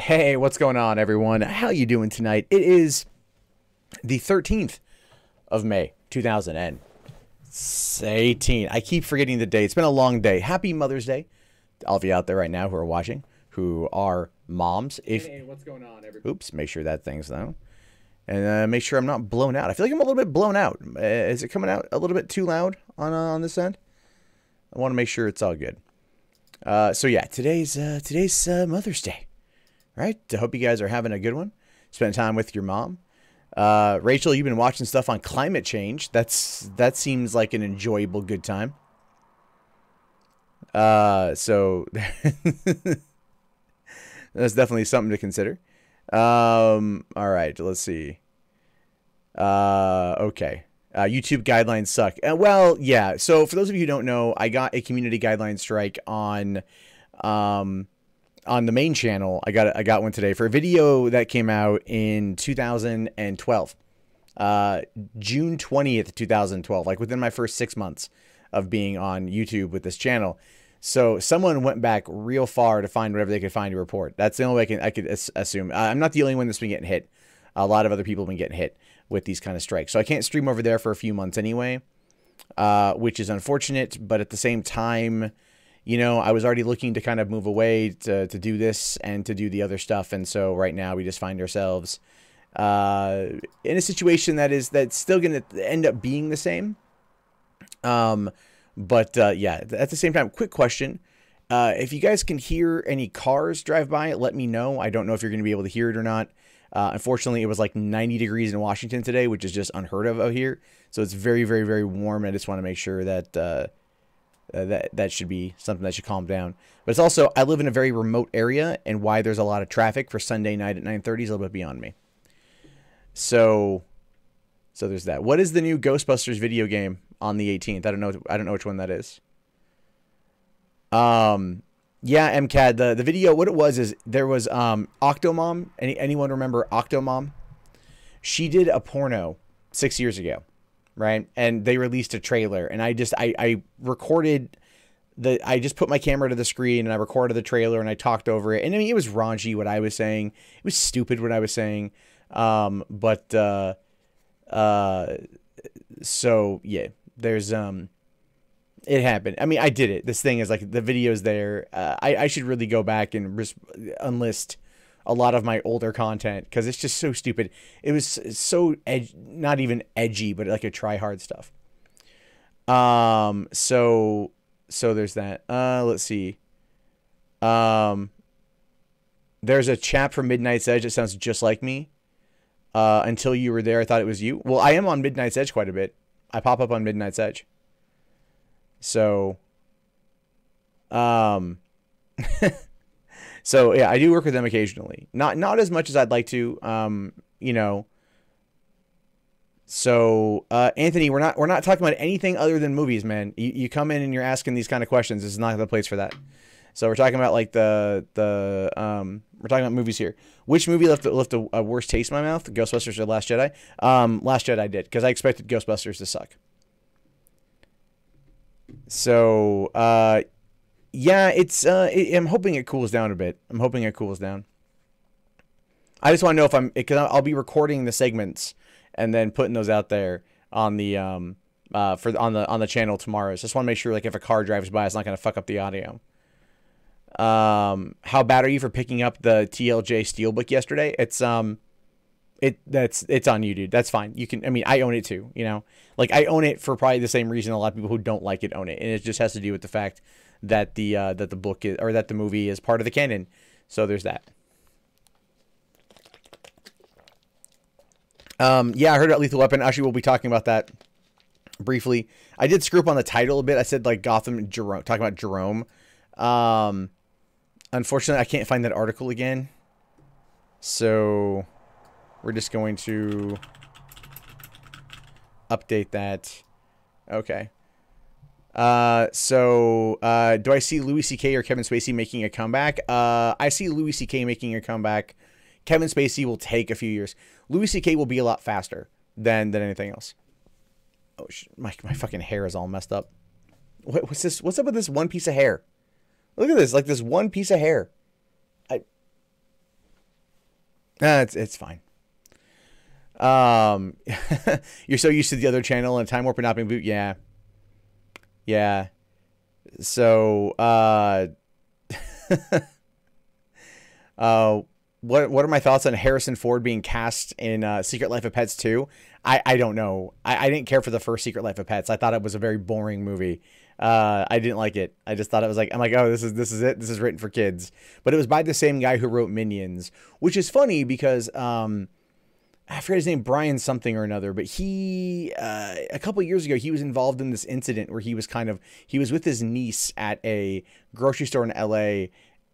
Hey, what's going on, everyone? How you doing tonight? It is the 13th of May, 2018. I keep forgetting the day. It's been a long day. Happy Mother's Day to all of you out there right now who are watching, who are moms. Hey, what's going on, everybody? Oops, make sure that thing's down. And make sure I'm not blown out. I feel like I'm a little bit blown out. Is it coming out a little bit too loud on this end? I want to make sure it's all good. So yeah, today's Mother's Day. Right? I hope you guys are having a good one. Spend time with your mom. Rachel, you've been watching stuff on climate change. That seems like an enjoyable good time. So that's definitely something to consider. All right, let's see. Okay. YouTube guidelines suck. Well, yeah. So for those of you who don't know, I got a community guideline strike on the main channel. I got one today for a video that came out in 2012, June 20th, 2012, like within my first 6 months of being on YouTube with this channel. So someone went back real far to find whatever they could find to report. That's the only way I could assume. I'm not the only one that's been getting hit. A lot of other people have been getting hit with these kind of strikes. So I can't stream over there for a few months anyway, which is unfortunate. But at the same time, you know, I was already looking to kind of move away to do this and to do the other stuff. And so right now we just find ourselves in a situation that's still going to end up being the same. But yeah, at the same time, quick question. If you guys can hear any cars drive by, let me know. I don't know if you're going to be able to hear it or not. Unfortunately, it was like 90 degrees in Washington today, which is just unheard of out here. So it's very, very, very warm. I just want to make sure that that should be something that should calm down. But it's also, I live in a very remote area, and why there's a lot of traffic for Sunday night at 9:30 is a little bit beyond me. So there's that. What is the new Ghostbusters video game on the 18th? I don't know which one that is. Yeah, MCAD, the video, what it was is there was Octomom. Anyone remember Octomom? She did a porno 6 years ago. Right, and they released a trailer, and I recorded I just put my camera to the screen and I recorded the trailer and I talked over it, and I mean it was raunchy what I was saying, it was stupid what I was saying, so yeah, there's it happened. I mean, I did it. This thing is like the video's there. I should really go back and unlist a lot of my older content because it's just so stupid. It was so not even edgy, but like a try hard stuff. So there's that. Let's see. There's a chap from Midnight's Edge that sounds just like me. Until you were there, I thought it was you. Well, I am on Midnight's Edge quite a bit. I pop up on Midnight's Edge. So, so yeah, I do work with them occasionally. Not as much as I'd like to. You know. So Anthony, we're not talking about anything other than movies, man. You come in and you're asking these kind of questions. This is not the place for that. So we're talking about like we're talking about movies here. Which movie left a worse taste in my mouth? Ghostbusters or Last Jedi? Last Jedi did, because I expected Ghostbusters to suck. So yeah, I'm hoping it cools down a bit. I'm hoping it cools down. I just want to know because I'll be recording the segments and then putting those out there on the on the channel tomorrow. So just want to make sure, like, if a car drives by, it's not going to fuck up the audio. How bad are you for picking up the TLJ Steelbook yesterday? It's on you, dude. That's fine. You can. I mean, I own it too. You know, like I own it for probably the same reason a lot of people who don't like it own it, and it just has to do with the fact that the book is, or that the movie is part of the canon. So there's that. Yeah, I heard about Lethal Weapon. Actually, we'll be talking about that briefly. I did screw up on the title a bit. I said like Gotham Jerome, talking about Jerome. Unfortunately, I can't find that article again. So we're just going to update that. Okay. So do I see Louis C.K. or Kevin Spacey making a comeback? I see Louis C.K. making a comeback. Kevin Spacey will take a few years. Louis C.K. will be a lot faster than anything else. Oh, my fucking hair is all messed up. What's this? What's up with this one piece of hair? Look at this, like this one piece of hair. It's fine. You're so used to the other channel and Time Warp and not being boot. Yeah. Yeah. So, what are my thoughts on Harrison Ford being cast in Secret Life of Pets 2? I don't know. I didn't care for the first Secret Life of Pets. I thought it was a very boring movie. I didn't like it. I just thought it was like, I'm like, oh, this is it. This is written for kids. But it was by the same guy who wrote Minions, which is funny because I forget his name, Brian something or another, but he a couple years ago he was involved in this incident where he was with his niece at a grocery store in LA,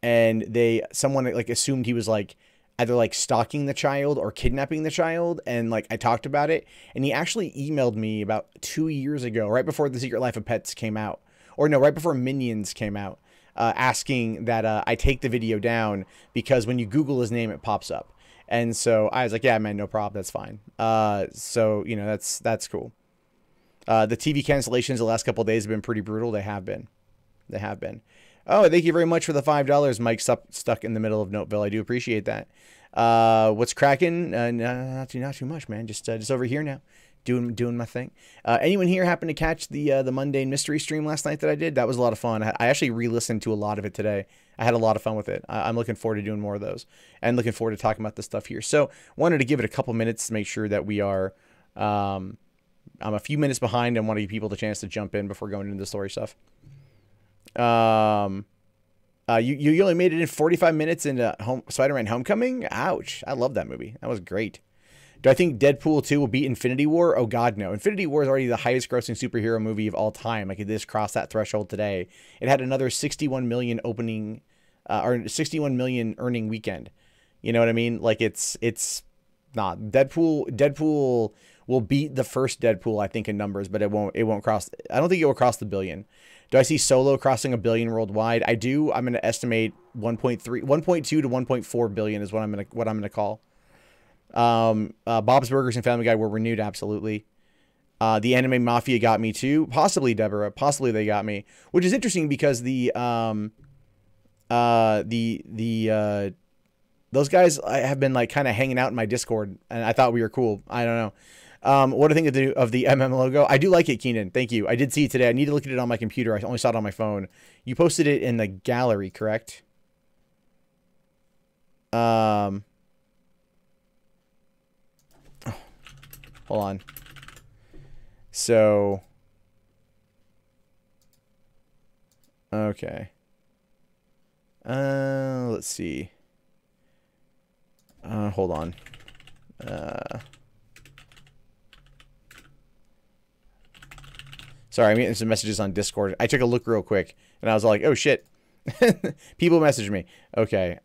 and someone like assumed he was like either like stalking the child or kidnapping the child, and like I talked about it, and he actually emailed me about 2 years ago, right before The Secret Life of Pets came out, or no, right before Minions came out, asking that I take the video down because when you Google his name it pops up. And so I was like, yeah, man, no problem. That's fine. So, you know, that's cool. The TV cancellations the last couple of days have been pretty brutal. They have been. Oh, thank you very much for the $5. Mike stuck in the middle of Noteville. I do appreciate that. What's cracking? Not too much, man. Just over here now. Doing my thing. Anyone here happen to catch the Mundane Mystery stream last night that I did? That was a lot of fun. I actually re-listened to a lot of it today. I had a lot of fun with it. I'm looking forward to doing more of those and looking forward to talking about this stuff here. So wanted to give it a couple minutes to make sure that we are, I'm a few minutes behind and want to give people the chance to jump in before going into the story stuff. You only made it in 45 minutes into Spider-Man Homecoming. Ouch. I love that movie. That was great. Do I think Deadpool 2 will beat Infinity War? Oh, God, no. Infinity War is already the highest grossing superhero movie of all time. Like, it just crossed that threshold today. It had another 61 million opening, or 61 million earning weekend. You know what I mean? Like, it's not. Deadpool will beat the first Deadpool, I think, in numbers, but it won't cross. I don't think it will cross the billion. Do I see Solo crossing $1 billion worldwide? I do. I'm going to estimate 1.2 to 1.4 billion is what I'm going to call. Bob's Burgers and Family Guy were renewed. Absolutely. The Anime Mafia got me too. Possibly, Deborah. Possibly they got me, which is interesting because those guys have been like kind of hanging out in my Discord, and I thought we were cool. I don't know. What do I think of the MM logo? I do like it, Keenan. Thank you. I did see it today. I need to look at it on my computer. I only saw it on my phone. You posted it in the gallery, correct? Hold on. So, okay. Let's see. Hold on. Sorry, I'm getting some messages on Discord. I took a look real quick, and I was like, oh, shit. People messaged me. Okay.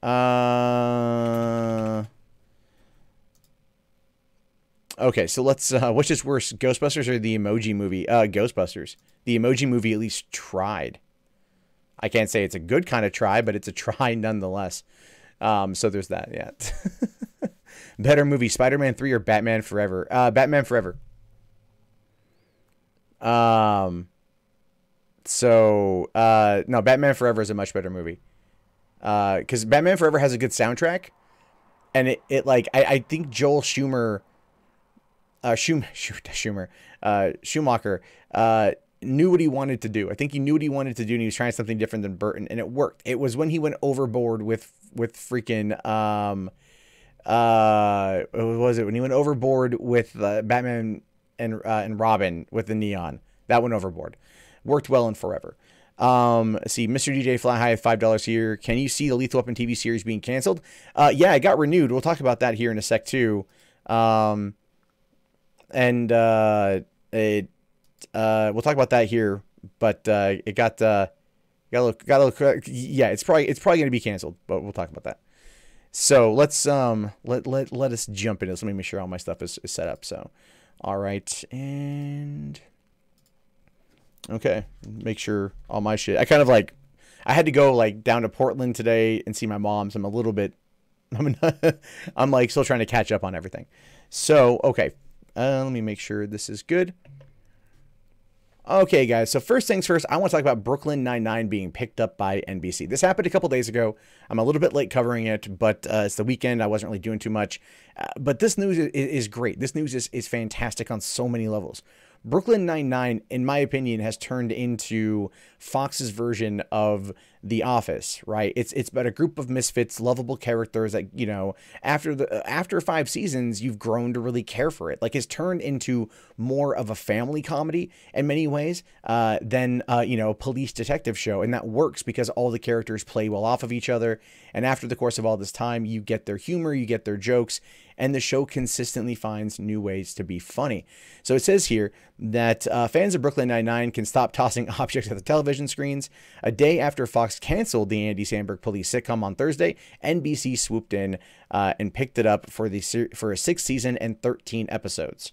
Okay, so let's, which is worse, Ghostbusters or the Emoji Movie? Ghostbusters. The Emoji Movie at least tried. I can't say it's a good kind of try, but it's a try nonetheless. So there's that, yeah. Better movie, Spider-Man 3 or Batman Forever? Batman Forever. No, Batman Forever is a much better movie. Because Batman Forever has a good soundtrack. And it like, I think Joel Schumacher, knew what he wanted to do. I think he knew what he wanted to do, and he was trying something different than Burton, and it worked. It was when he went overboard with freaking, what was it? When he went overboard with Batman and Robin with the neon. That went overboard. Worked well in Forever. Let's see, Mr. DJ Fly High, $5 here. Can you see the Lethal Weapon TV series being canceled? Yeah, it got renewed. We'll talk about that here in a sec too. We'll talk about that here, but it got a little, yeah, it's probably going to be canceled, but we'll talk about that. So let's let us jump into this. Let me make sure all my stuff is set up. So, all right, and okay, make sure all my shit. I had to go like down to Portland today and see my mom. So I'm a little bit, I'm like still trying to catch up on everything. So okay. Let me make sure this is good. Okay, guys, so first things first, I want to talk about Brooklyn Nine-Nine being picked up by NBC. This happened a couple days ago. I'm a little bit late covering it, but it's the weekend. I wasn't really doing too much. But this news is great. This news is fantastic on so many levels. Brooklyn Nine-Nine, in my opinion, has turned into Fox's version of The Office, right? It's about a group of misfits, lovable characters that, you know, after 5 seasons, you've grown to really care for it. Like, it's turned into more of a family comedy in many ways than, you know, a police detective show. And that works because all the characters play well off of each other. And after the course of all this time, you get their humor, you get their jokes, and the show consistently finds new ways to be funny. So it says here that fans of Brooklyn Nine-Nine can stop tossing objects at the television screens. A day after Fox canceled the Andy Samberg police sitcom on Thursday, NBC swooped in and picked it up for a 6th season and 13 episodes,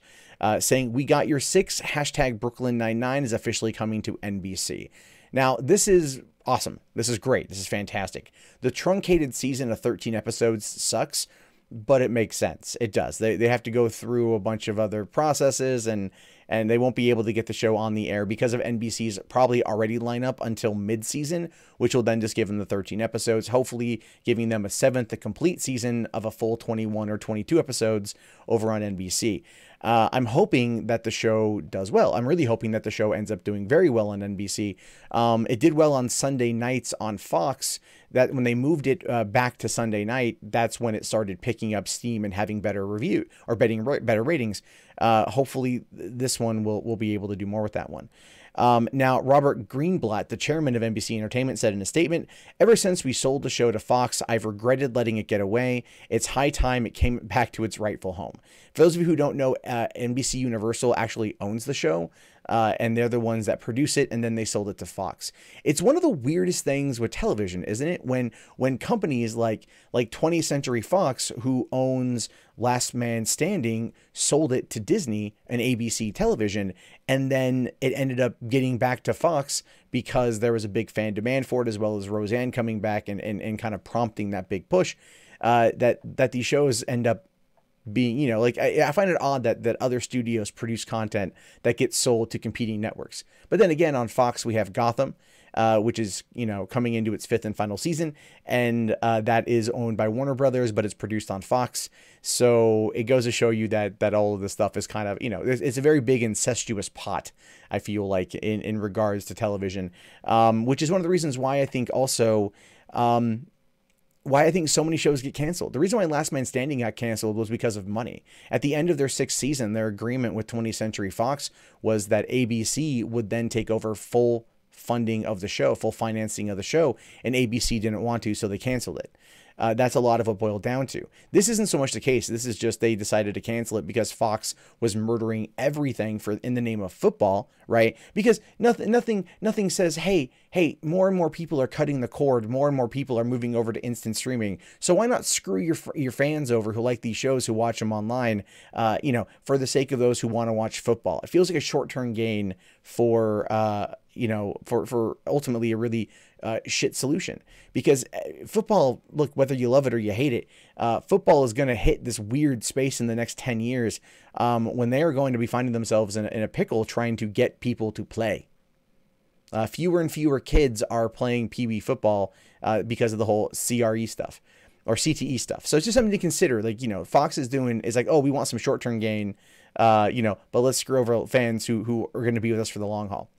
saying, "We got your 6. Hashtag Brooklyn Nine-Nine is officially coming to NBC." Now, this is awesome. This is great. This is fantastic. The truncated season of 13 episodes sucks, but it makes sense. It does. They have to go through a bunch of other processes, and they won't be able to get the show on the air because of NBC's probably already lineup until mid-season, which will then just give them the 13 episodes, hopefully giving them a 7th, a complete season of a full 21 or 22 episodes over on NBC. I'm hoping that the show does well. I'm really hoping that the show ends up doing very well on NBC. It did well on Sunday nights on Fox. That when they moved it back to Sunday night, that's when it started picking up steam and having better review or better ratings. Hopefully this one will be able to do more with that one. Now, Robert Greenblatt, the chairman of NBC Entertainment, said in a statement, "Ever since we sold the show to Fox, I've regretted letting it get away. It's high time it came back to its rightful home." For those of you who don't know, NBC Universal actually owns the show, and they're the ones that produce it, and then they sold it to Fox. It's one of the weirdest things with television, isn't it? When companies like 20th Century Fox, who owns Last Man Standing, sold it to Disney and ABC Television, and then it ended up getting back to Fox because there was a big fan demand for it, as well as Roseanne coming back and kind of prompting that big push, that these shows end up being, you know, like I find it odd that other studios produce content that gets sold to competing networks. But then again, on Fox, we have Gotham, which is, you know, coming into its 5th and final season, and that is owned by Warner Brothers, but it's produced on Fox. So it goes to show you that all of this stuff is kind of, you know, it's a very big incestuous pot, I feel like, in regards to television, which is one of the reasons why I think also, why I think so many shows get canceled. The reason why Last Man Standing got canceled was because of money. At the end of their 6th season, their agreement with 20th Century Fox was that ABC would then take over full funding of the show, full financing of the show, and ABC didn't want to, so they canceled it. That's a lot of what boiled down to. This isn't so much the case. This is just they decided to cancel it because Fox was murdering everything in the name of football, right? Because nothing says, hey, more and more people are cutting the cord, more and more people are moving over to instant streaming. So why not screw your fans over who like these shows, who watch them online, you know, for the sake of those who want to watch football? It feels like a short-term gain for you know, for ultimately a really shit solution, because football, look, whether you love it or you hate it, football is going to hit this weird space in the next 10 years when they are going to be finding themselves in a pickle trying to get people to play. Fewer and fewer kids are playing Pee Wee football because of the whole CRE stuff or CTE stuff. So it's just something to consider. Like, you know, Fox is like, oh, we want some short-term gain, you know, but let's screw over fans who are going to be with us for the long haul.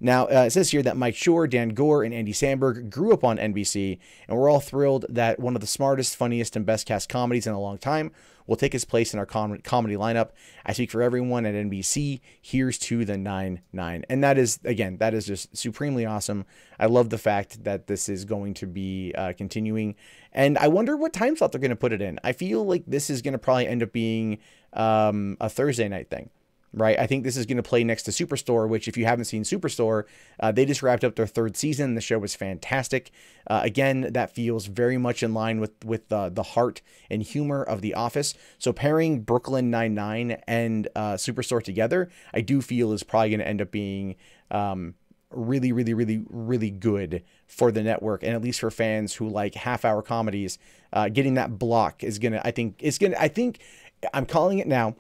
Now, it says here that Mike Schur, Dan Gore, and Andy Samberg grew up on NBC, and we're all thrilled that one of the smartest, funniest, and best cast comedies in a long time will take its place in our comedy lineup. I speak for everyone at NBC. Here's to the 9-9. And that is, again, that is just supremely awesome. I love the fact that this is going to be continuing. And I wonder what time slot they're going to put it in. I feel like this is going to probably end up being a Thursday night thing. Right, I think this is going to play next to Superstore, which, if you haven't seen Superstore, they just wrapped up their 3rd season. The show was fantastic. Again, that feels very much in line with the heart and humor of The Office. So pairing Brooklyn Nine-Nine and Superstore together, I do feel is probably going to end up being really, really, really, really good for the network, and at least for fans who like half-hour comedies. Getting that block is gonna, I think I'm calling it now.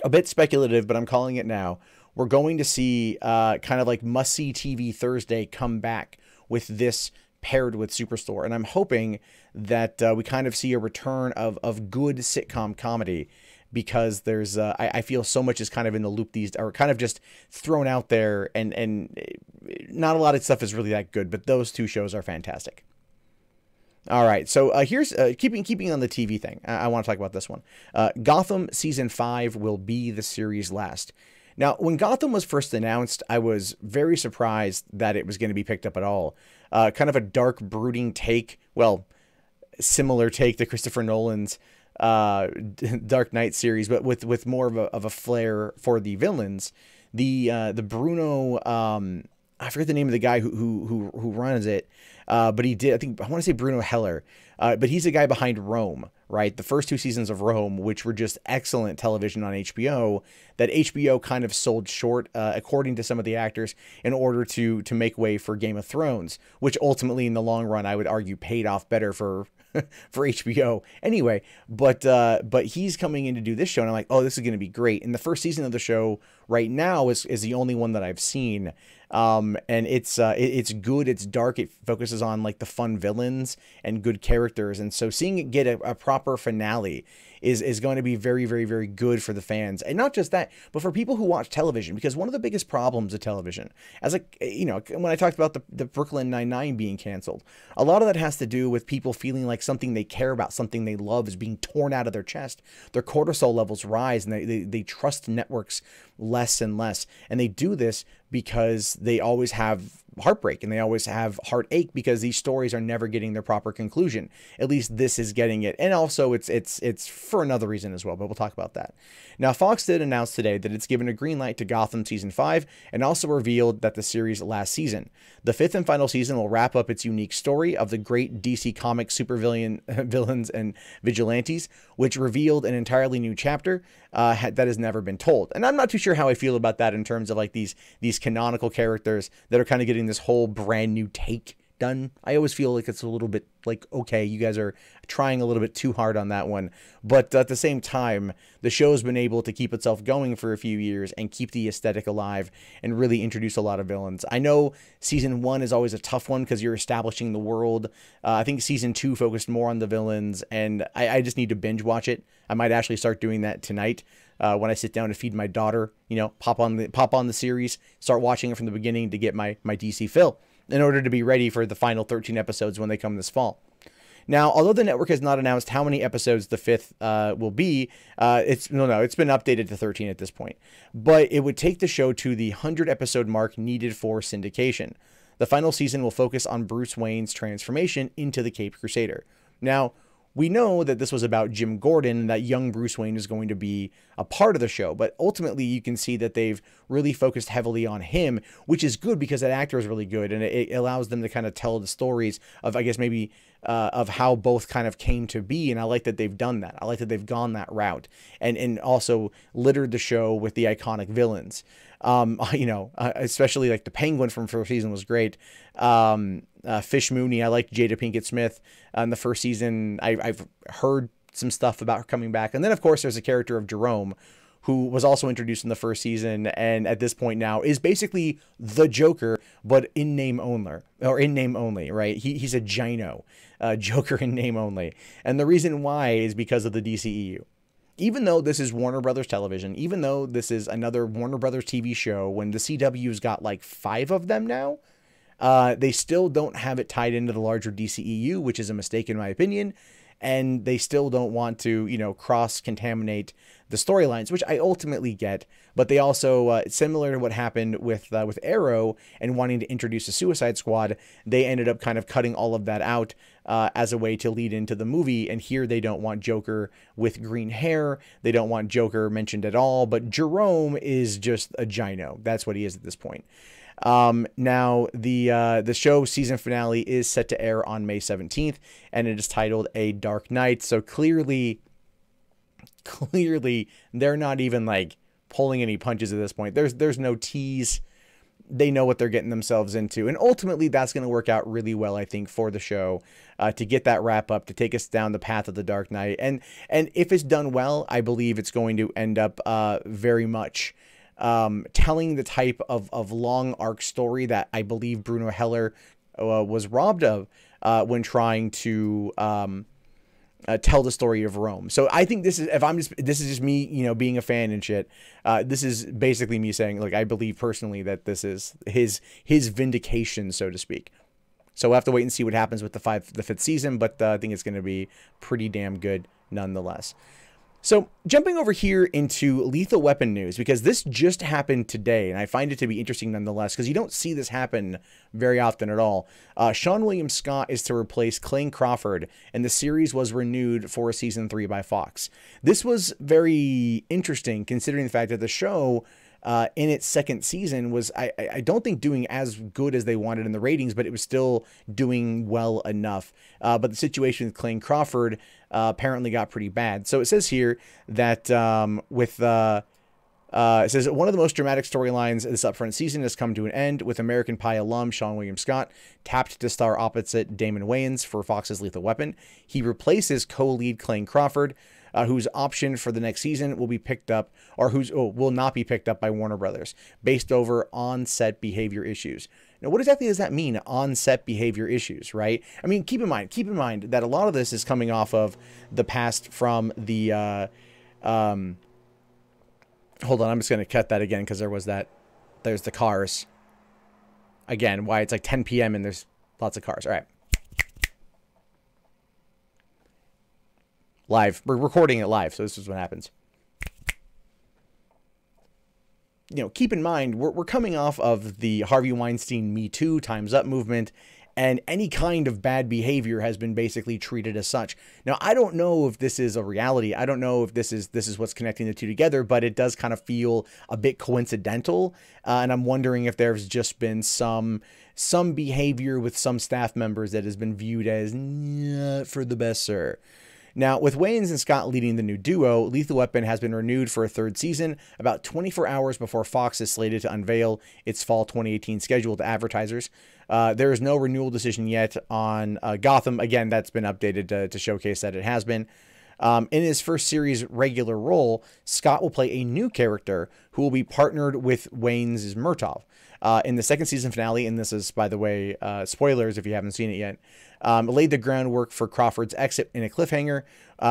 A bit speculative, but I'm calling it now. we're going to see kind of like must-see TV Thursday come back with this paired with Superstore. And I'm hoping that we kind of see a return of good sitcom comedy, because there's I feel so much is kind of in the loop these, or kind of just thrown out there, and not a lot of stuff is really that good, but those two shows are fantastic. All right, so here's keeping on the TV thing. I want to talk about this one. Gotham season 5 will be the series last. Now, when Gotham was first announced, I was very surprised that it was going to be picked up at all. Kind of a dark, brooding take, well, similar take to Christopher Nolan's Dark Knight series, but with more of a flair for the villains. The Bruno, I forget the name of the guy who runs it, but he did, I want to say Bruno Heller, but he's the guy behind Rome, right? The first 2 seasons of Rome, which were just excellent television on HBO, that HBO kind of sold short, according to some of the actors, in order to make way for Game of Thrones, which ultimately in the long run, I would argue, paid off better for for HBO anyway. But he's coming in to do this show, and I'm like, oh, this is going to be great. And the first season of the show right now is the only one that I've seen. And it's good. It's dark. It focuses on like the fun villains and good characters. And so seeing it get a proper finale is going to be very, very, very good for the fans. And not just that, but for people who watch television, because one of the biggest problems of television, as when I talked about the Brooklyn Nine-Nine being canceled, a lot of that has to do with people feeling like something they care about, something they love, is being torn out of their chest. Their cortisol levels rise, and they trust networks less and less. And they do this because they always have heartbreak and they always have heartache, because these stories are never getting their proper conclusion. At least this is getting it. And also it's for another reason as well, but we'll talk about that. Now, Fox did announce today that it's given a green light to Gotham season 5, and also revealed that the series last season. The 5th and final season will wrap up its unique story of the great DC Comics villains and vigilantes, which revealed an entirely new chapter that has never been told. And I'm not too sure how I feel about that in terms of like these canonical characters that are kind of getting this whole brand new take done. I always feel like it's a little bit like, okay, you guys are trying a little bit too hard on that one. But at the same time, the show's been able to keep itself going for a few years and keep the aesthetic alive and really introduce a lot of villains. I know season 1 is always a tough one because you're establishing the world. I think season 2 focused more on the villains, and I just need to binge watch it. I might actually start doing that tonight. When I sit down to feed my daughter, pop on the series, start watching it from the beginning to get my DC fill, in order to be ready for the final 13 episodes when they come this fall. Now, although the network has not announced how many episodes the 5th will be, it's been updated to 13 at this point. But it would take the show to the 100 episode mark needed for syndication. The final season will focus on Bruce Wayne's transformation into the Caped Crusader. Now, we know that this was about Jim Gordon, and that young Bruce Wayne is going to be a part of the show, but ultimately you can see that they've really focused heavily on him, which is good because that actor is really good, and it allows them to kind of tell the stories of, I guess, maybe of how both kind of came to be, and I like that they've done that. I like that they've gone that route, and also littered the show with the iconic villains. Especially like the Penguin from first season was great. Fish Mooney, I liked Jada Pinkett Smith in the first season. I've heard some stuff about her coming back. And then, of course, there's a character of Jerome, who was also introduced in the first season, and at this point now is basically the Joker, but in name only, right? He's a Gino, Joker in name only. And the reason why is because of the DCEU. Even though this is Warner Brothers Television, even though this is another Warner Brothers TV show, when the CW's got like 5 of them now, they still don't have it tied into the larger DCEU, which is a mistake in my opinion. And they still don't want to, cross-contaminate the storylines, which I ultimately get. But they also, similar to what happened with Arrow and wanting to introduce a Suicide Squad, they ended up kind of cutting all of that out as a way to lead into the movie. And here they don't want Joker with green hair. They don't want Joker mentioned at all. But Jerome is just a Gino. That's what he is at this point. Now the show season finale is set to air on May 17th, and it is titled A Dark Knight. So clearly they're not even like pulling any punches at this point. There's no tease. They know what they're getting themselves into, and ultimately that's going to work out really well, I think, for the show, to get that wrap up, to take us down the path of the Dark Knight. And if it's done well, I believe it's going to end up very much telling the type of long arc story that I believe Bruno Heller was robbed of when trying to tell the story of Rome. So I think this is, this is just me, you know, being a fan and shit. This is basically me saying, like, I believe personally that this is his vindication, so to speak. So we'll have to wait and see what happens with the fifth season, but I think it's going to be pretty damn good nonetheless. So jumping over here into Lethal Weapon news, because this just happened today, and I find it to be interesting nonetheless, because you don't see this happen very often at all. Sean William Scott is to replace Clayne Crawford, and the series was renewed for season 3 by Fox. This was very interesting, considering the fact that the show in its second season was, I don't think, doing as good as they wanted in the ratings, but it was still doing well enough. But the situation with Clayne Crawford apparently got pretty bad. So it says here that it says one of the most dramatic storylines this upfront season has come to an end, with American Pie alum Sean William Scott tapped to star opposite Damon Wayans for Fox's Lethal Weapon. He replaces co-lead Clayne Crawford, whose option for the next season will be picked up, or will not be picked up by Warner Brothers, based over on-set behavior issues. Now, what exactly does that mean, on-set behavior issues, right? I mean, keep in mind that a lot of this is coming off of the past from the, hold on, I'm just going to cut that again, because there's the cars. Again, why it's like 10 p.m. and there's lots of cars. All right. Live. We're recording it live, so this is what happens. You know, keep in mind, we're coming off of the Harvey Weinstein Me Too, Time's Up movement, and any kind of bad behavior has been basically treated as such. Now, I don't know if this is a reality. I don't know if this is what's connecting the two together, but it does kind of feel a bit coincidental, and I'm wondering if there's just been some behavior with some staff members that has been viewed as not for the best, sir. Now, with Wayans and Scott leading the new duo, Lethal Weapon has been renewed for a third season, about 24 hours before Fox is slated to unveil its fall 2018 schedule to advertisers. There is no renewal decision yet on Gotham. Again, that's been updated to showcase that it has been. In his first series regular role, Scott will play a new character who will be partnered with Wayans' Murtaugh. In the second season finale, and this is, by the way, spoilers if you haven't seen it yet, laid the groundwork for Crawford's exit in a cliffhanger.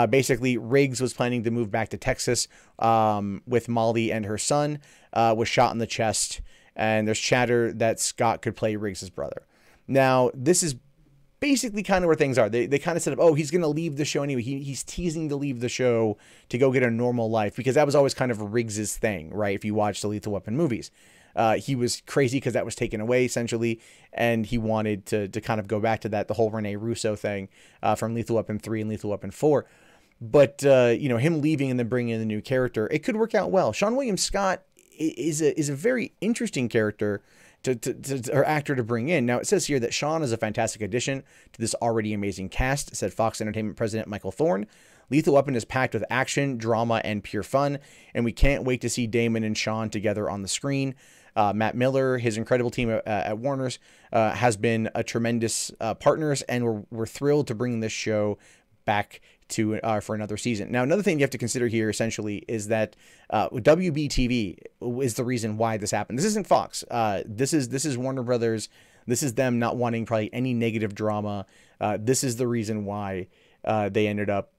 Basically, Riggs was planning to move back to Texas with Molly and her son, was shot in the chest, and there's chatter that Scott could play Riggs' brother. Now, this is basically kind of where things are. They kind of said, oh, he's going to leave the show anyway. He's teasing to leave the show to go get a normal life, because that was always kind of Riggs' thing, right? If you watch the Lethal Weapon movies. He was crazy because that was taken away, essentially, and he wanted to kind of go back to that, the whole Rene Russo thing from Lethal Weapon 3 and Lethal Weapon 4. But, you know, him leaving and then bringing in the new character, it could work out well. Sean William Scott is a very interesting character or actor to bring in. Now, it says here that Sean is a fantastic addition to this already amazing cast, said Fox Entertainment president Michael Thorne. Lethal Weapon is packed with action, drama, and pure fun, and we can't wait to see Damon and Sean together on the screen. Matt Miller, his incredible team at Warner's, has been a tremendous partners, and we're thrilled to bring this show back to for another season. Now, another thing you have to consider here, essentially, is that WB-TV is the reason why this happened. This isn't Fox. This is Warner Brothers. This is them not wanting probably any negative drama. This is the reason why they ended up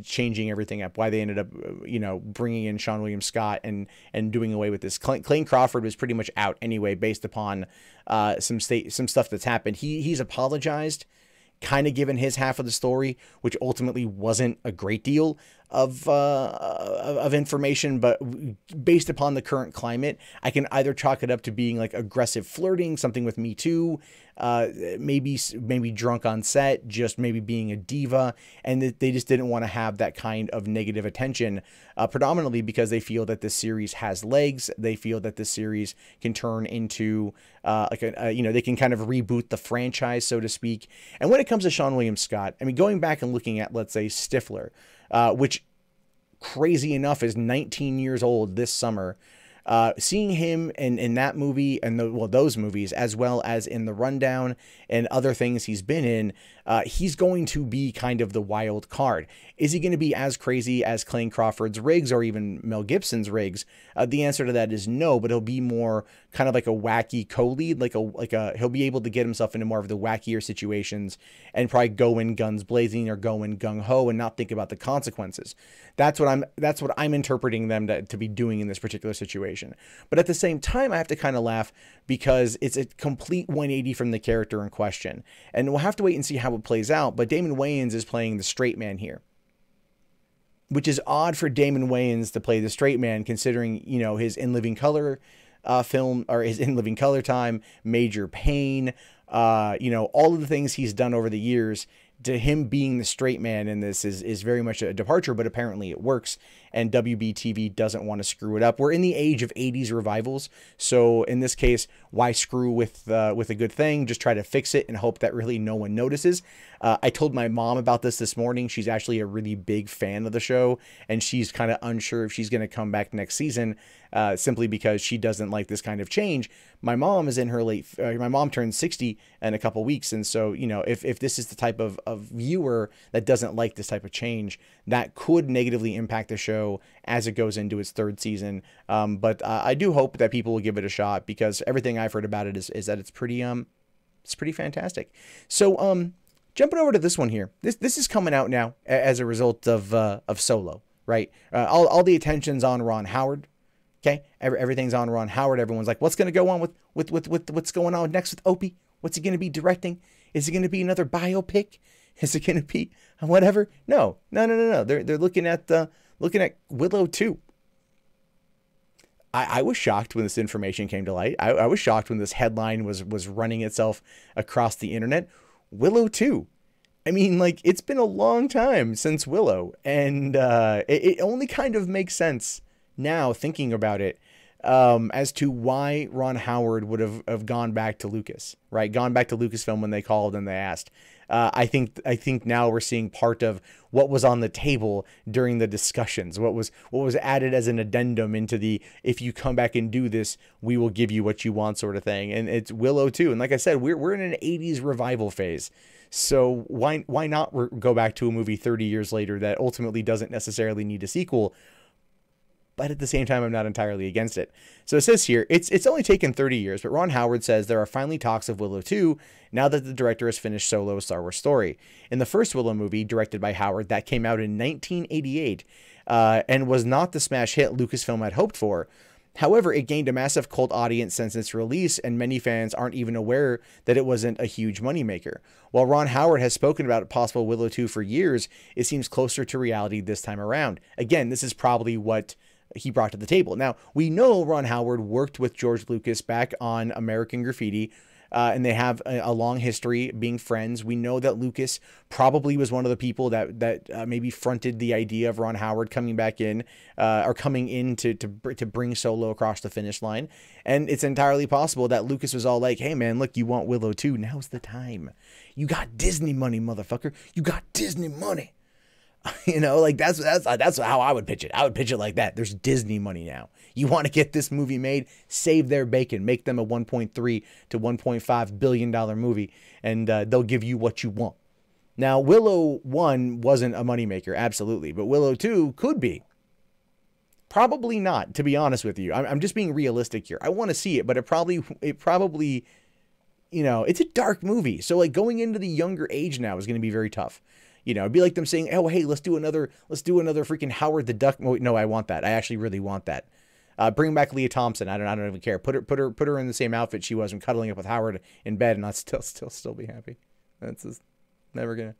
changing everything up, why they ended up, you know, bringing in Sean William Scott and doing away with this. Clayne Crawford was pretty much out anyway, based upon some stuff that's happened. He's apologized, kind of given his half of the story, which ultimately wasn't a great deal of information, but based upon the current climate, I can either chalk it up to being like aggressive flirting, something with Me Too, maybe drunk on set, just maybe being a diva, and they just didn't want to have that kind of negative attention, predominantly because they feel that this series has legs. They feel that this series can turn into they can kind of reboot the franchise, so to speak. And when it comes to Sean William Scott, I mean, going back and looking at, let's say, Stifler, which crazy enough is 19 years old this summer, seeing him in that movie and those movies, as well as in The Rundown and other things he's been in, he's going to be kind of the wild card. Is he going to be as crazy as Clayne Crawford's Riggs or even Mel Gibson's Riggs? The answer to that is no, but he'll be more kind of like a wacky co-lead, he'll be able to get himself into more of the wackier situations and probably go in guns blazing or go in gung ho and not think about the consequences. That's what I'm interpreting them to be doing in this particular situation. But at the same time, I have to kind of laugh because it's a complete 180 from the character in question. And we'll have to wait and see how it plays out. But Damon Wayans is playing the straight man here, which is odd for Damon Wayans to play the straight man, considering, his In Living Color film, or his In Living Color time, Major Pain, all of the things he's done over the years. To him being the straight man in this is very much a departure, but apparently it works, and WB-TV doesn't want to screw it up. We're in the age of 80s revivals, so in this case, why screw with a good thing? Just try to fix it and hope that really no one notices. I told my mom about this morning. She's actually a really big fan of the show, and she's kind of unsure if she's going to come back next season, simply because she doesn't like this kind of change. My mom is in her my mom turns 60 in a couple weeks, and so, if this is the type of viewer that doesn't like this type of change, that could negatively impact the show as it goes into its third season. But I do hope that people will give it a shot, because everything I've heard about it is that it's pretty fantastic. So jumping over to this one here, this is coming out now as a result of Solo, right? All the attention's on Ron Howard. Okay, everything's on Ron Howard. Everyone's like, what's going to go on with what's going on next with Opie? What's he going to be directing? Is it going to be another biopic? Is it going to be whatever? No. They're looking at Willow 2. I was shocked when this information came to light. I was shocked when this headline was running itself across the internet. Willow 2. I mean, it's been a long time since Willow, and it only kind of makes sense now thinking about it, as to why Ron Howard would have gone back to Lucas, right? Gone back to Lucasfilm when they called and they asked. I think now we're seeing part of what was on the table during the discussions, what was added as an addendum into the, if you come back and do this, we will give you what you want sort of thing. And it's Willow 2. And like I said, we're in an 80s revival phase. So why not go back to a movie 30 years later that ultimately doesn't necessarily need a sequel? But at the same time, I'm not entirely against it. So it says here, it's only taken 30 years, but Ron Howard says there are finally talks of Willow 2 now that the director has finished Solo: A Star Wars Story. In the first Willow movie, directed by Howard, that came out in 1988, and was not the smash hit Lucasfilm had hoped for. However, it gained a massive cult audience since its release, and many fans aren't even aware that it wasn't a huge moneymaker. While Ron Howard has spoken about a possible Willow 2 for years, it seems closer to reality this time around. Again, this is probably what he brought to the table. Now, we know Ron Howard worked with George Lucas back on American Graffiti, and they have a long history being friends. We know that Lucas probably was one of the people that maybe fronted the idea of Ron Howard coming back in, or coming in to bring Solo across the finish line. And it's entirely possible that Lucas was all like, hey man, look, you want Willow 2? Now's the time. You got Disney money, motherfucker. You got Disney money. That's how I would pitch it. I would pitch it like that. There's Disney money now. You want to get this movie made? Save their bacon. Make them a $1.3 to $1.5 billion movie, and they'll give you what you want. Now, Willow 1 wasn't a moneymaker, absolutely, but Willow 2 could be. Probably not, to be honest with you. I'm just being realistic here. I want to see it, but it probably, it's a dark movie. So going into the younger age now is going to be very tough. It'd be like them saying, oh, hey, let's do another freaking Howard the Duck. No, I want that. I actually really want that. Bring back Leah Thompson. I don't even care. Put her in the same outfit she was when cuddling up with Howard in bed, and I'd still be happy. That's just never gonna.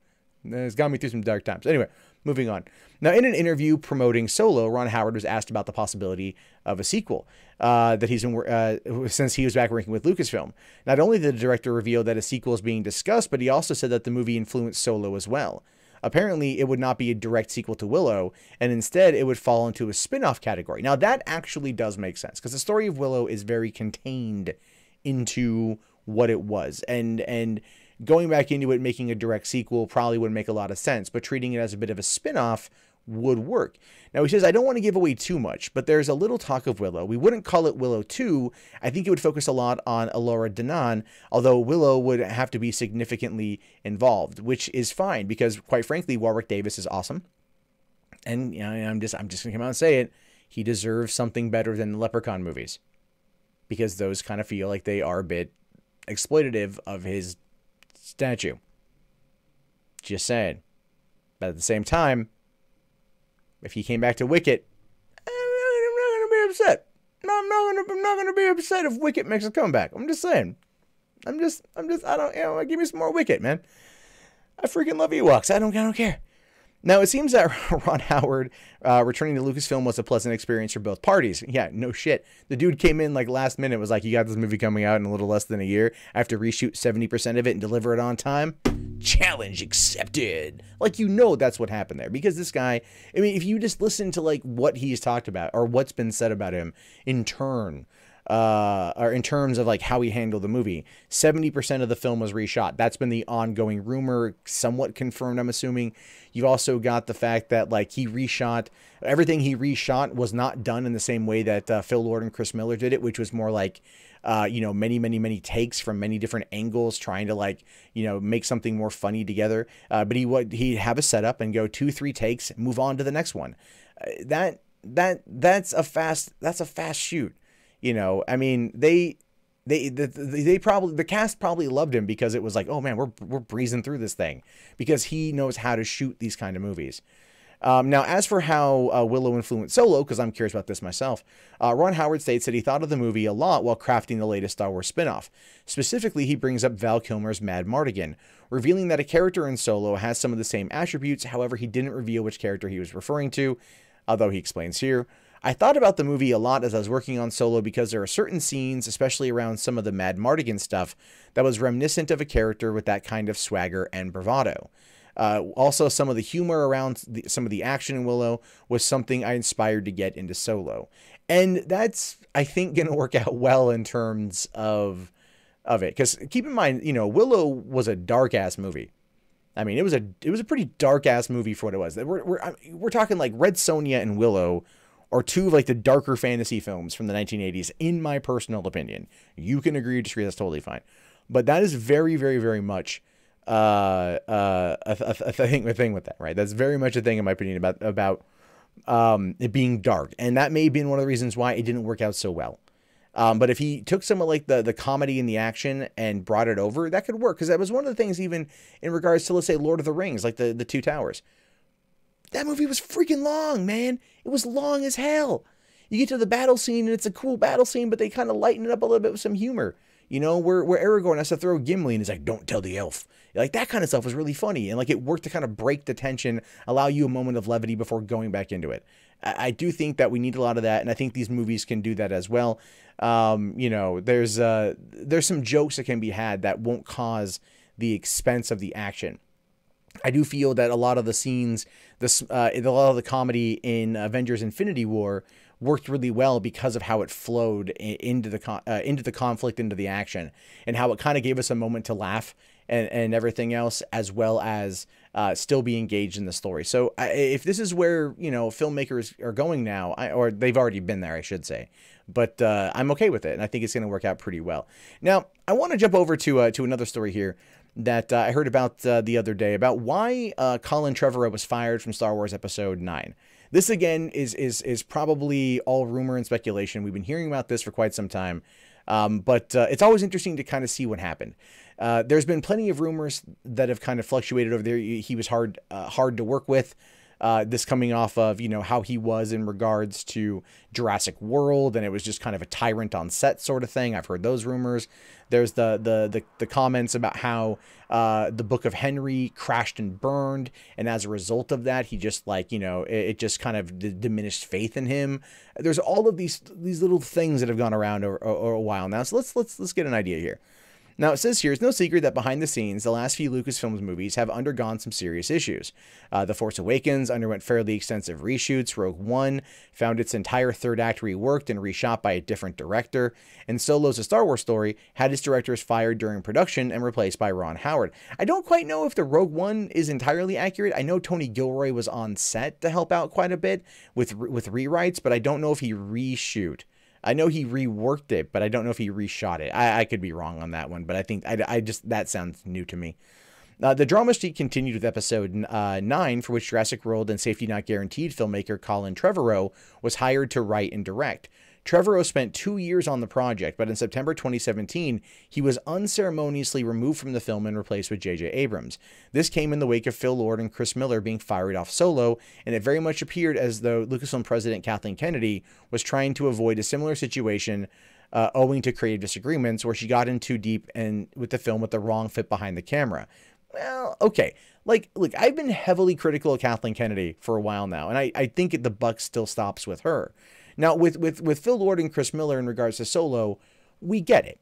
It's got me through some dark times. Anyway, moving on. Now, in an interview promoting Solo, Ron Howard was asked about the possibility of a sequel that he's in, since he was back working with Lucasfilm. Not only did the director reveal that a sequel is being discussed, but he also said that the movie influenced Solo as well. Apparently, it would not be a direct sequel to Willow, and instead it would fall into a spin-off category. Now, that actually does make sense, because the story of Willow is very contained into what it was, and going back into it, making a direct sequel probably wouldn't make a lot of sense, but treating it as a bit of a spin-off would work. Now he says, I don't want to give away too much, but there's a little talk of Willow. We wouldn't call it Willow 2. I think it would focus a lot on Elora Danan, although Willow would have to be significantly involved, which is fine because, quite frankly, Warwick Davis is awesome. And I'm just going to come out and say it. He deserves something better than the Leprechaun movies, because those kind of feel like they are a bit exploitative of his statue. Just saying. But at the same time, if he came back to Wicket, I'm not going to be upset. I'm not going to be upset if Wicket makes a comeback. I'm just saying. I don't, give me some more Wicket, man. I freaking love Ewoks. I don't care. Now, it seems that Ron Howard returning to Lucasfilm was a pleasant experience for both parties. Yeah, no shit. The dude came in like last minute, was like, you got this movie coming out in a little less than a year. I have to reshoot 70% of it and deliver it on time. Challenge accepted. Like, that's what happened there. Because this guy, I mean, if you just listen to like what he's talked about or what's been said about him in turn, or in terms of like how he handled the movie, 70% of the film was reshot. That's been the ongoing rumor, somewhat confirmed, I'm assuming. You've also got the fact that like everything he reshot was not done in the same way that Phil Lord and Chris Miller did it, which was more like, many takes from many different angles, trying to like, make something more funny together. But he'd have a setup and go 2-3 takes, move on to the next one. That's a fast shoot. I mean, the cast probably loved him because it was like, oh man, we're breezing through this thing, because he knows how to shoot these kind of movies. Now, as for how Willow influenced Solo, because I'm curious about this myself, Ron Howard states that he thought of the movie a lot while crafting the latest Star Wars spinoff. Specifically, he brings up Val Kilmer's Mad Mardigan, revealing that a character in Solo has some of the same attributes. However, he didn't reveal which character he was referring to, although he explains here. I thought about the movie a lot as I was working on Solo because there are certain scenes, especially around some of the Mad Mardigan stuff, that was reminiscent of a character with that kind of swagger and bravado. Also, some of the humor around some of the action in Willow was something I inspired to get into Solo. And that's, I think, going to work out well in terms of it. Because keep in mind, Willow was a dark-ass movie. I mean, it was a pretty dark-ass movie for what it was. We're talking like Red Sonja and Willow, or two of like the darker fantasy films from the 1980s, in my personal opinion. You can agree or disagree, that's totally fine. But that is very, very, very much a thing with that, right? That's very much a thing, in my opinion, about it being dark. And that may have been one of the reasons why it didn't work out so well. But if he took some of like the comedy and the action and brought it over, that could work. Because that was one of the things, even in regards to, let's say, Lord of the Rings, like the Two Towers. That movie was freaking long, man. It was long as hell. You get to the battle scene, and it's a cool battle scene, but they kind of lighten it up a little bit with some humor. Where Aragorn has to throw Gimli, and he's like, don't tell the elf. Like, that kind of stuff was really funny. And, like, it worked to kind of break the tension, allow you a moment of levity before going back into it. I do think that we need a lot of that, and I think these movies can do that as well. There's some jokes that can be had that won't cause the expense of the action. I do feel that a lot of the scenes, a lot of the comedy in Avengers Infinity War worked really well because of how it flowed into the conflict, into the action, and how it kind of gave us a moment to laugh and everything else, as well as still be engaged in the story. So if this is where, filmmakers are going now, or they've already been there, I should say, but I'm okay with it, and I think it's going to work out pretty well. Now, I want to jump over to another story here that I heard about the other day, about why Colin Trevorrow was fired from Star Wars Episode 9. This, again, is probably all rumor and speculation. We've been hearing about this for quite some time, but it's always interesting to kind of see what happened. There's been plenty of rumors that have kind of fluctuated over there. He was hard to work with. This coming off of, how he was in regards to Jurassic World, and it was just kind of a tyrant on set sort of thing. I've heard those rumors. There's the comments about how the Book of Henry crashed and burned, and as a result of that, he just it just kind of diminished faith in him. There's all of these little things that have gone around over a while now. So let's get an idea here. Now, it says here, it's no secret that behind the scenes, the last few Lucasfilms movies have undergone some serious issues. The Force Awakens underwent fairly extensive reshoots. Rogue One found its entire third act reworked and reshot by a different director. And Solo's A Star Wars Story had its directors fired during production and replaced by Ron Howard. I don't quite know if the Rogue One is entirely accurate. I know Tony Gilroy was on set to help out quite a bit with rewrites, but I don't know if he reshoot. I know he reworked it, but I don't know if he reshot it. I could be wrong on that one, but I think I just, that sounds new to me. The drama streak continued with episode 9, for which Jurassic World and Safety Not Guaranteed filmmaker Colin Trevorrow was hired to write and direct. Trevorrow spent 2 years on the project, but in September 2017, he was unceremoniously removed from the film and replaced with J.J. Abrams. This came in the wake of Phil Lord and Chris Miller being fired off Solo, and it very much appeared as though Lucasfilm president Kathleen Kennedy was trying to avoid a similar situation owing to creative disagreements where she got in too deep and with the film with the wrong fit behind the camera. Well, okay. Like, look, I've been heavily critical of Kathleen Kennedy for a while now, and I think the buck still stops with her. Now, with Phil Lord and Chris Miller in regards to Solo, we get it.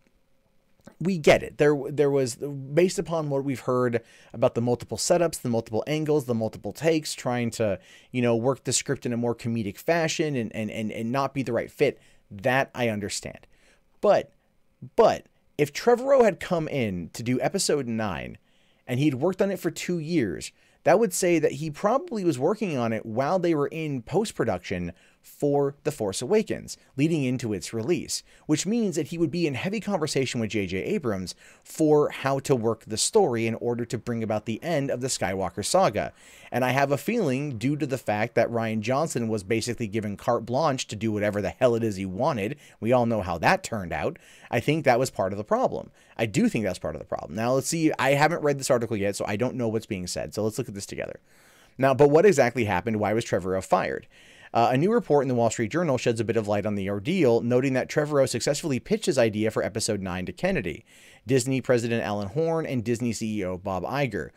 We get it. There was, based upon what we've heard about the multiple setups, the multiple angles, the multiple takes, trying to, work the script in a more comedic fashion and not be the right fit, that I understand. But if Trevorrow had come in to do episode 9 and he'd worked on it for 2 years, that would say that he probably was working on it while they were in post-production for The Force Awakens, leading into its release, which means that he would be in heavy conversation with J.J. Abrams for how to work the story in order to bring about the end of the Skywalker saga. And I have a feeling, due to the fact that Rian Johnson was basically given carte blanche to do whatever the hell it is he wanted, we all know how that turned out, I think that was part of the problem. I do think that's part of the problem. Now, let's see, I haven't read this article yet, so I don't know what's being said, so let's look at this together. Now, but what exactly happened? Why was Trevorrow fired? A new report in the Wall Street Journal sheds a bit of light on the ordeal, noting that Trevorrow successfully pitched his idea for Episode 9 to Kennedy, Disney President Alan Horn, and Disney CEO Bob Iger.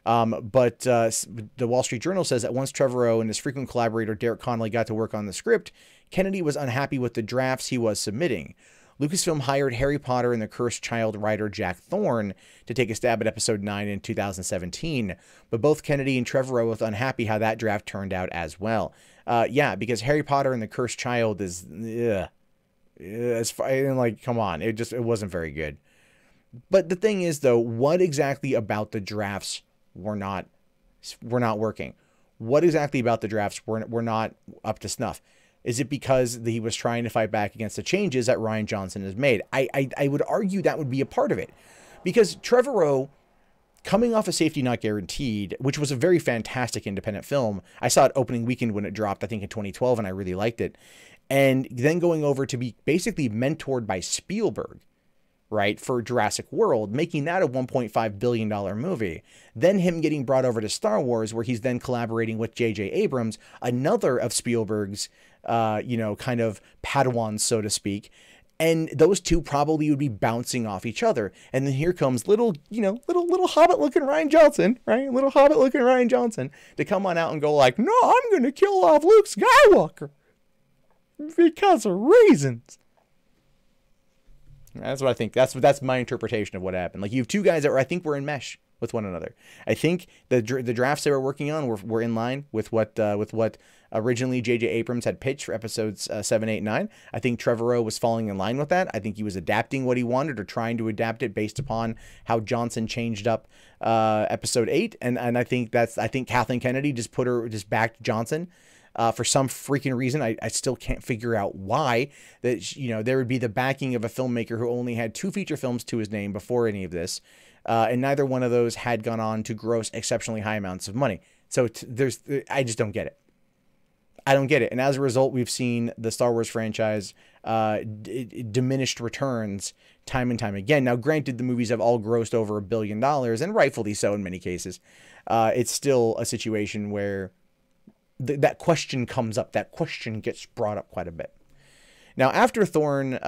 But the Wall Street Journal says that once Trevorrow and his frequent collaborator Derek Connolly got to work on the script, Kennedy was unhappy with the drafts he was submitting. Lucasfilm hired Harry Potter and the Cursed Child writer Jack Thorne to take a stab at Episode 9 in 2017, but both Kennedy and Trevorrow were unhappy how that draft turned out as well. Yeah, because Harry Potter and the Cursed Child is, like, come on, it wasn't very good. But the thing is, though, what exactly about the drafts were not working? What exactly about the drafts were not up to snuff? Is it because he was trying to fight back against the changes that Rian Johnson has made? I would argue that would be a part of it. Because Trevorrow, coming off of Safety Not Guaranteed, which was a very fantastic independent film, I saw it opening weekend when it dropped, I think in 2012, and I really liked it. And then going over to be basically mentored by Spielberg, right, for Jurassic World, making that a $1.5 billion movie. Then him getting brought over to Star Wars, where he's then collaborating with J.J. Abrams, another of Spielberg's, kind of Padawans, so to speak. And those two probably would be bouncing off each other. And then here comes little hobbit-looking Rian Johnson, right? Little hobbit-looking Rian Johnson to come on out and go like, no, I'm going to kill off Luke Skywalker because of reasons. That's what I think. That's my interpretation of what happened. Like, you have two guys that I think were in mesh with one another. I think the drafts they were working on were in line with what originally J.J. Abrams had pitched for episodes 7, 8, 9. I think Trevorrow was falling in line with that. I think he was adapting what he wanted or trying to adapt it based upon how Johnson changed up episode 8. And I think Kathleen Kennedy just backed Johnson. For some freaking reason, I still can't figure out why, that, there would be the backing of a filmmaker who only had 2 feature films to his name before any of this. And neither one of those had gone on to gross exceptionally high amounts of money. So I just don't get it. I don't get it. And as a result, we've seen the Star Wars franchise diminished returns time and time again. Now, granted, the movies have all grossed over $1 billion, and rightfully so in many cases. It's still a situation where that question comes up. That question gets brought up quite a bit. Now, after the Thorne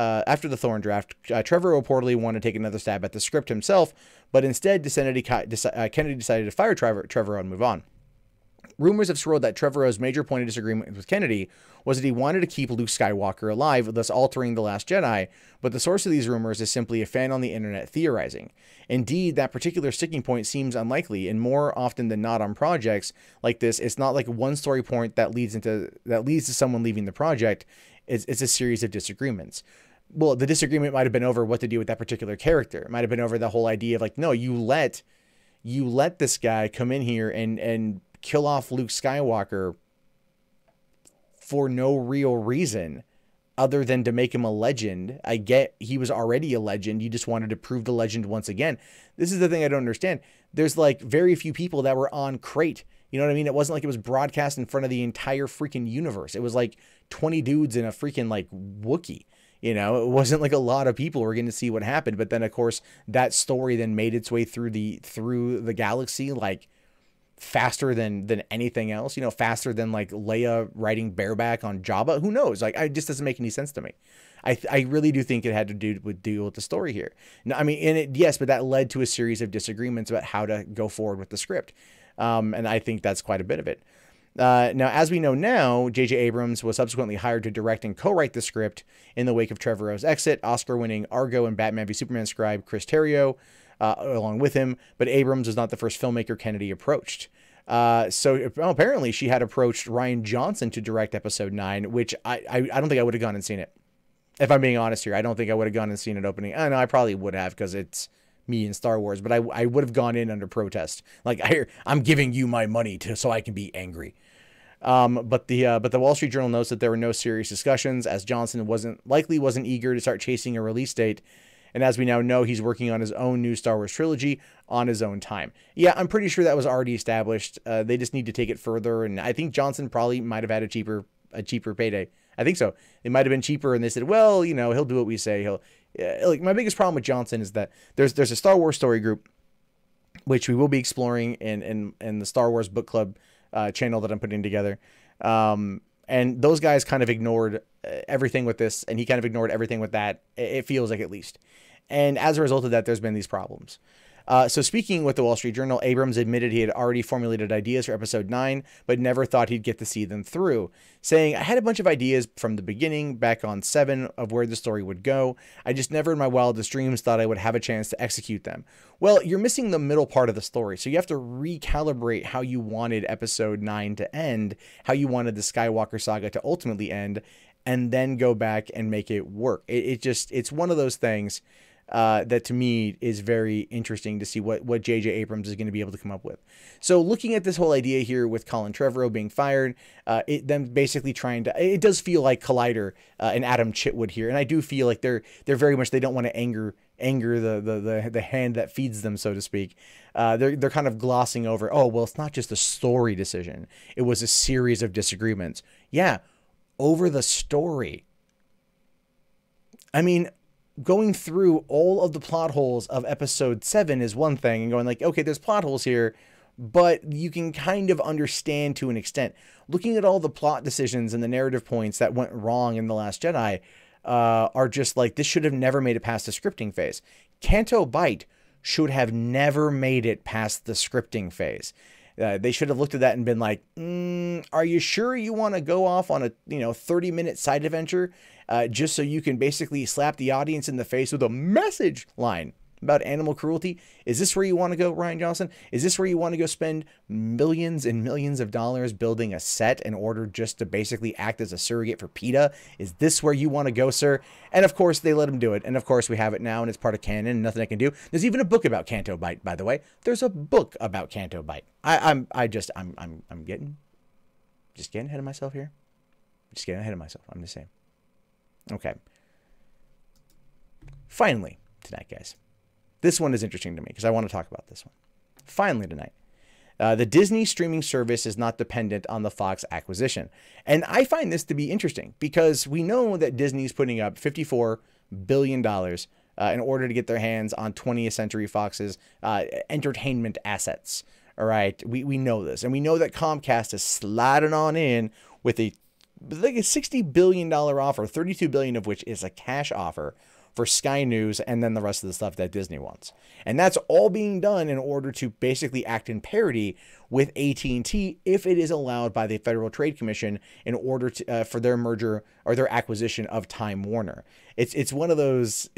draft, Trevorrow reportedly wanted to take another stab at the script himself, but instead, Kennedy decided to fire Trevorrow and move on. Rumors have swirled that Trevorrow's major point of disagreement with Kennedy was that he wanted to keep Luke Skywalker alive, thus altering The Last Jedi, but the source of these rumors is simply a fan on the internet theorizing. Indeed, that particular sticking point seems unlikely, and more often than not on projects like this, it's not like one story point that leads to someone leaving the project. It's a series of disagreements. Well, the disagreement might have been over what to do with that particular character. It might have been over the whole idea of like, no, you let this guy come in here and kill off Luke Skywalker for no real reason other than to make him a legend. I get he was already a legend. You just wanted to prove the legend once again. This is the thing I don't understand. There's like very few people that were on Crate. You know what I mean? It wasn't like it was broadcast in front of the entire freaking universe. It was like 20 dudes in a freaking like Wookiee. You know, it wasn't like a lot of people were going to see what happened. But then, of course, that story then made its way through the galaxy like faster than anything else. You know, faster than like Leia riding bareback on Jabba. Who knows? Like, it just doesn't make any sense to me. I really do think it had to do with the story here. No, I mean, yes, but that led to a series of disagreements about how to go forward with the script. And I think that's quite a bit of it. Now, as we know now, J.J. Abrams was subsequently hired to direct and co-write the script in the wake of Trevorrow's exit, Oscar-winning Argo and Batman v Superman scribe Chris Terrio along with him, but Abrams was not the first filmmaker Kennedy approached. So apparently she had approached Rian Johnson to direct Episode 9, which I don't think I would have gone and seen it. If I'm being honest here, I don't think I would have gone and seen it opening. I know I probably would have because it's me and Star Wars, but I would have gone in under protest. Like, I'm giving you my money so I can be angry. But the Wall Street Journal notes that there were no serious discussions, as Johnson wasn't eager to start chasing a release date. And as we now know, he's working on his own new Star Wars trilogy on his own time. Yeah, I'm pretty sure that was already established. They just need to take it further. And I think Johnson probably might have had a cheaper payday. I think so. It might have been cheaper. And they said, well, you know, he'll do what we say. Like, my biggest problem with Johnson is that there's a Star Wars story group, which we will be exploring in the Star Wars book club channel that I'm putting together. And those guys kind of ignored everything with this, and he kind of ignored everything with that. It feels like, at least. And as a result of that, there's been these problems. So speaking with the Wall Street Journal, Abrams admitted he had already formulated ideas for Episode 9, but never thought he'd get to see them through, saying, I had a bunch of ideas from the beginning, back on 7, of where the story would go. I just never in my wildest dreams thought I would have a chance to execute them. Well, you're missing the middle part of the story, so you have to recalibrate how you wanted Episode 9 to end, how you wanted the Skywalker saga to ultimately end, and then go back and make it work. It's one of those things that to me is very interesting to see what J.J. Abrams is going to be able to come up with. So looking at this whole idea here with Colin Trevorrow being fired, them basically trying to, it does feel like Collider and Adam Chitwood here. And I do feel like they're very much, they don't want to anger the hand that feeds them, so to speak. They're kind of glossing over, oh, well, it's not just a story decision. It was a series of disagreements. Yeah, over the story. I mean, going through all of the plot holes of Episode 7 is one thing, and going like, okay, there's plot holes here, but you can kind of understand to an extent. Looking at all the plot decisions and the narrative points that went wrong in The Last Jedi are just like, this should have never made it past the scripting phase. Canto Bight should have never made it past the scripting phase. They should have looked at that and been like, are you sure you want to go off on a 30-minute side adventure just so you can basically slap the audience in the face with a message line about animal cruelty? Is this where you want to go, Rian Johnson? Is this where you want to go spend millions and millions of dollars building a set in order just to basically act as a surrogate for PETA? Is this where you want to go, sir? And of course, they let him do it. And of course, we have it now, and it's part of canon, and nothing I can do. There's even a book about Canto Bight, by the way. There's a book about Canto Bight. I'm getting ahead of myself here. I'm just saying. Okay. Finally, tonight, guys. This one is interesting to me because I want to talk about this one. Finally tonight. The Disney streaming service is not dependent on the Fox acquisition. And I find this to be interesting because we know that Disney's putting up $54 billion in order to get their hands on 20th Century Fox's entertainment assets. All right. We know this. And we know that Comcast is sliding on in with a $60 billion offer, $32 billion of which is a cash offer for Sky News, and then the rest of the stuff that Disney wants. And that's all being done in order to basically act in parity with AT&T if it is allowed by the Federal Trade Commission in order to for their merger or their acquisition of Time Warner. It's one of those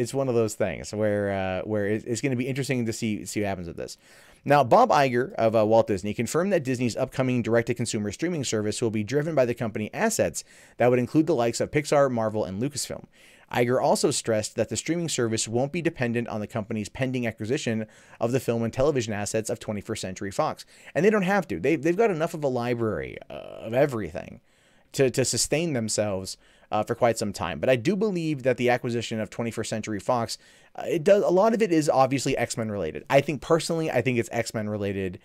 things where it's going to be interesting to see what happens with this. Now, Bob Iger of Walt Disney confirmed that Disney's upcoming direct-to-consumer streaming service will be driven by the company assets that would include the likes of Pixar, Marvel, and Lucasfilm. Iger also stressed that the streaming service won't be dependent on the company's pending acquisition of the film and television assets of 21st Century Fox. And they don't have to. They've got enough of a library of everything to sustain themselves for quite some time. But I do believe that the acquisition of 21st Century Fox, a lot of it is obviously X-Men related. I think it's X-Men related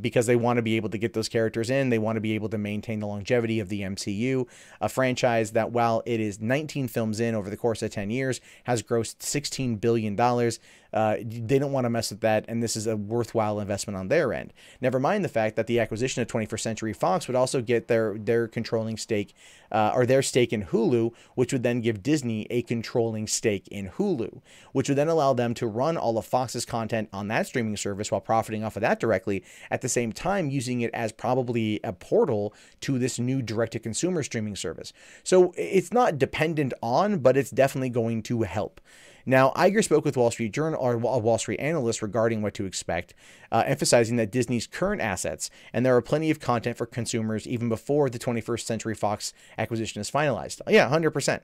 because they want to be able to get those characters in. They want to be able to maintain the longevity of the MCU, a franchise that, while it is 19 films in over the course of 10 years, has grossed $16 billion. They don't want to mess with that, and this is a worthwhile investment on their end. Never mind the fact that the acquisition of 21st Century Fox would also get their controlling stake, or their stake in Hulu, which would then give Disney a controlling stake in Hulu, which would then allow them to run all of Fox's content on that streaming service while profiting off of that directly, at the same time using it as probably a portal to this new direct-to-consumer streaming service. So it's not dependent on, but it's definitely going to help. Now, Iger spoke with Wall Street Journal or Wall Street analysts regarding what to expect, emphasizing that Disney's current assets, and there are plenty of content for consumers even before the 21st Century Fox acquisition is finalized. Yeah, 100%.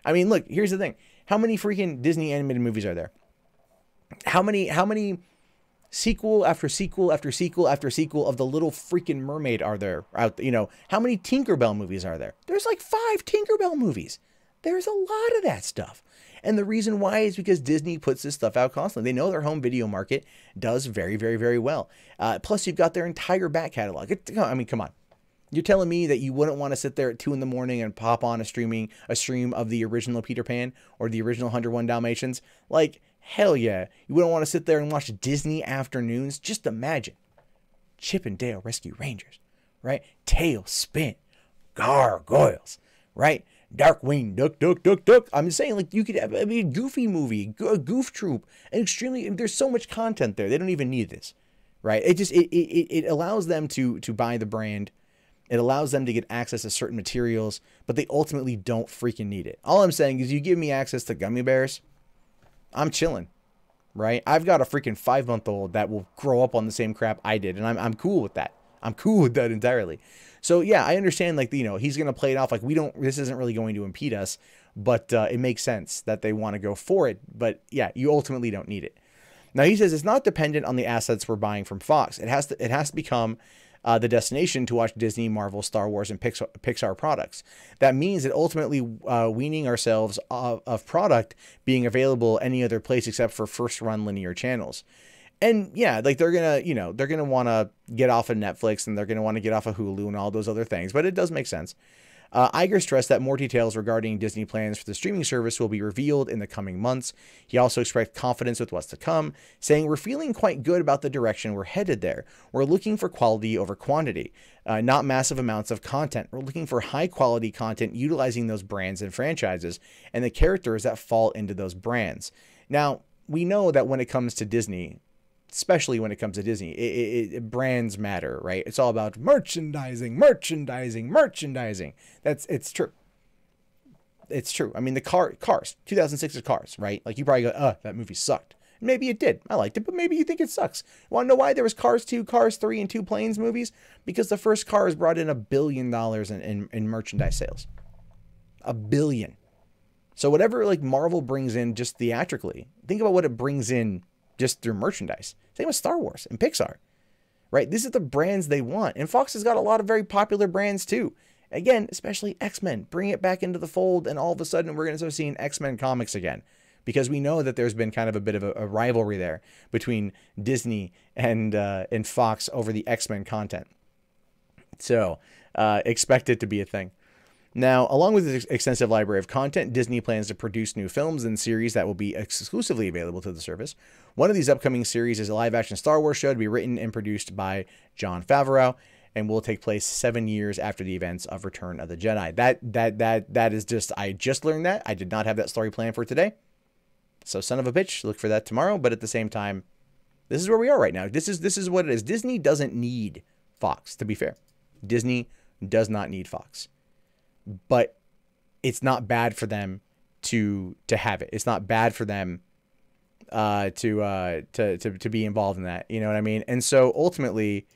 I mean, look, here's the thing. How many freaking Disney animated movies are there? How many sequel after sequel after sequel after sequel of The Little Freaking Mermaid are there out? You know, how many Tinkerbell movies are there? There's like 5 Tinkerbell movies. There's a lot of that stuff. And the reason why is because Disney puts this stuff out constantly. They know their home video market does very, very, very well. Plus, you've got their entire back catalog. I mean, come on. You're telling me that you wouldn't want to sit there at 2 in the morning and pop on a stream of the original Peter Pan or the original 101 Dalmatians? Like, hell yeah. You wouldn't want to sit there and watch Disney afternoons? Just imagine. Chip and Dale Rescue Rangers, right? Tailspin, Gargoyles, right? Darkwing Duck, Duck, Duck, Duck. I'm saying, like, you could have a Goofy movie, a Goof Troop, and there's so much content there. They don't even need this, right? It allows them to buy the brand. It allows them to get access to certain materials, but they ultimately don't freaking need it. All I'm saying is you give me access to gummy bears, I'm chilling, right? I've got a freaking 5-month-old that will grow up on the same crap I did, and I'm cool with that. I'm cool with that entirely. So yeah, I understand, like, you know, he's going to play it off like this isn't really going to impede us, but it makes sense that they want to go for it. But yeah, you ultimately don't need it. Now, he says it's not dependent on the assets we're buying from Fox. It has to become the destination to watch Disney, Marvel, Star Wars, and Pixar products. That means that ultimately weaning ourselves of product being available any other place except for first-run linear channels. And yeah, like they're gonna want to get off of Netflix, and they're gonna want to get off of Hulu and all those other things. But it does make sense. Iger stressed that more details regarding Disney plans for the streaming service will be revealed in the coming months. He also expressed confidence with what's to come, saying, "We're feeling quite good about the direction we're headed there. We're looking for quality over quantity, not massive amounts of content. We're looking for high quality content utilizing those brands and franchises and the characters that fall into those brands." Now, we know that when it comes to Disney, especially when it comes to Disney, brands matter, right? It's all about merchandising. It's true. It's true. I mean, the Cars, 2006's Cars, right? Like, you probably go, that movie sucked. Maybe it did. I liked it, but maybe you think it sucks. Want to know why there was Cars 2, Cars 3, and 2 Planes movies? Because the first Cars brought in $1 billion in merchandise sales. $1 billion. So whatever, like, Marvel brings in just theatrically, think about what it brings in just through merchandise. Same with Star Wars and Pixar, right? These are the brands they want. And Fox has got a lot of very popular brands too. Again, especially X-Men. Bring it back into the fold, and all of a sudden we're going to start seeing X-Men comics again. Because we know that there's been kind of a bit of a rivalry there between Disney and Fox over the X-Men content. So expect it to be a thing. Now, along with this extensive library of content, Disney plans to produce new films and series that will be exclusively available to the service. One of these upcoming series is a live-action Star Wars show to be written and produced by Jon Favreau, and will take place 7 years after the events of Return of the Jedi. That is just, I just learned that. I did not have that story planned for today. So son of a bitch, look for that tomorrow. But at the same time, this is where we are right now. This is what it is. Disney doesn't need Fox, to be fair. Disney does not need Fox. But it's not bad for them to have it. It's not bad for them to be involved in that. You know what I mean? And so ultimately,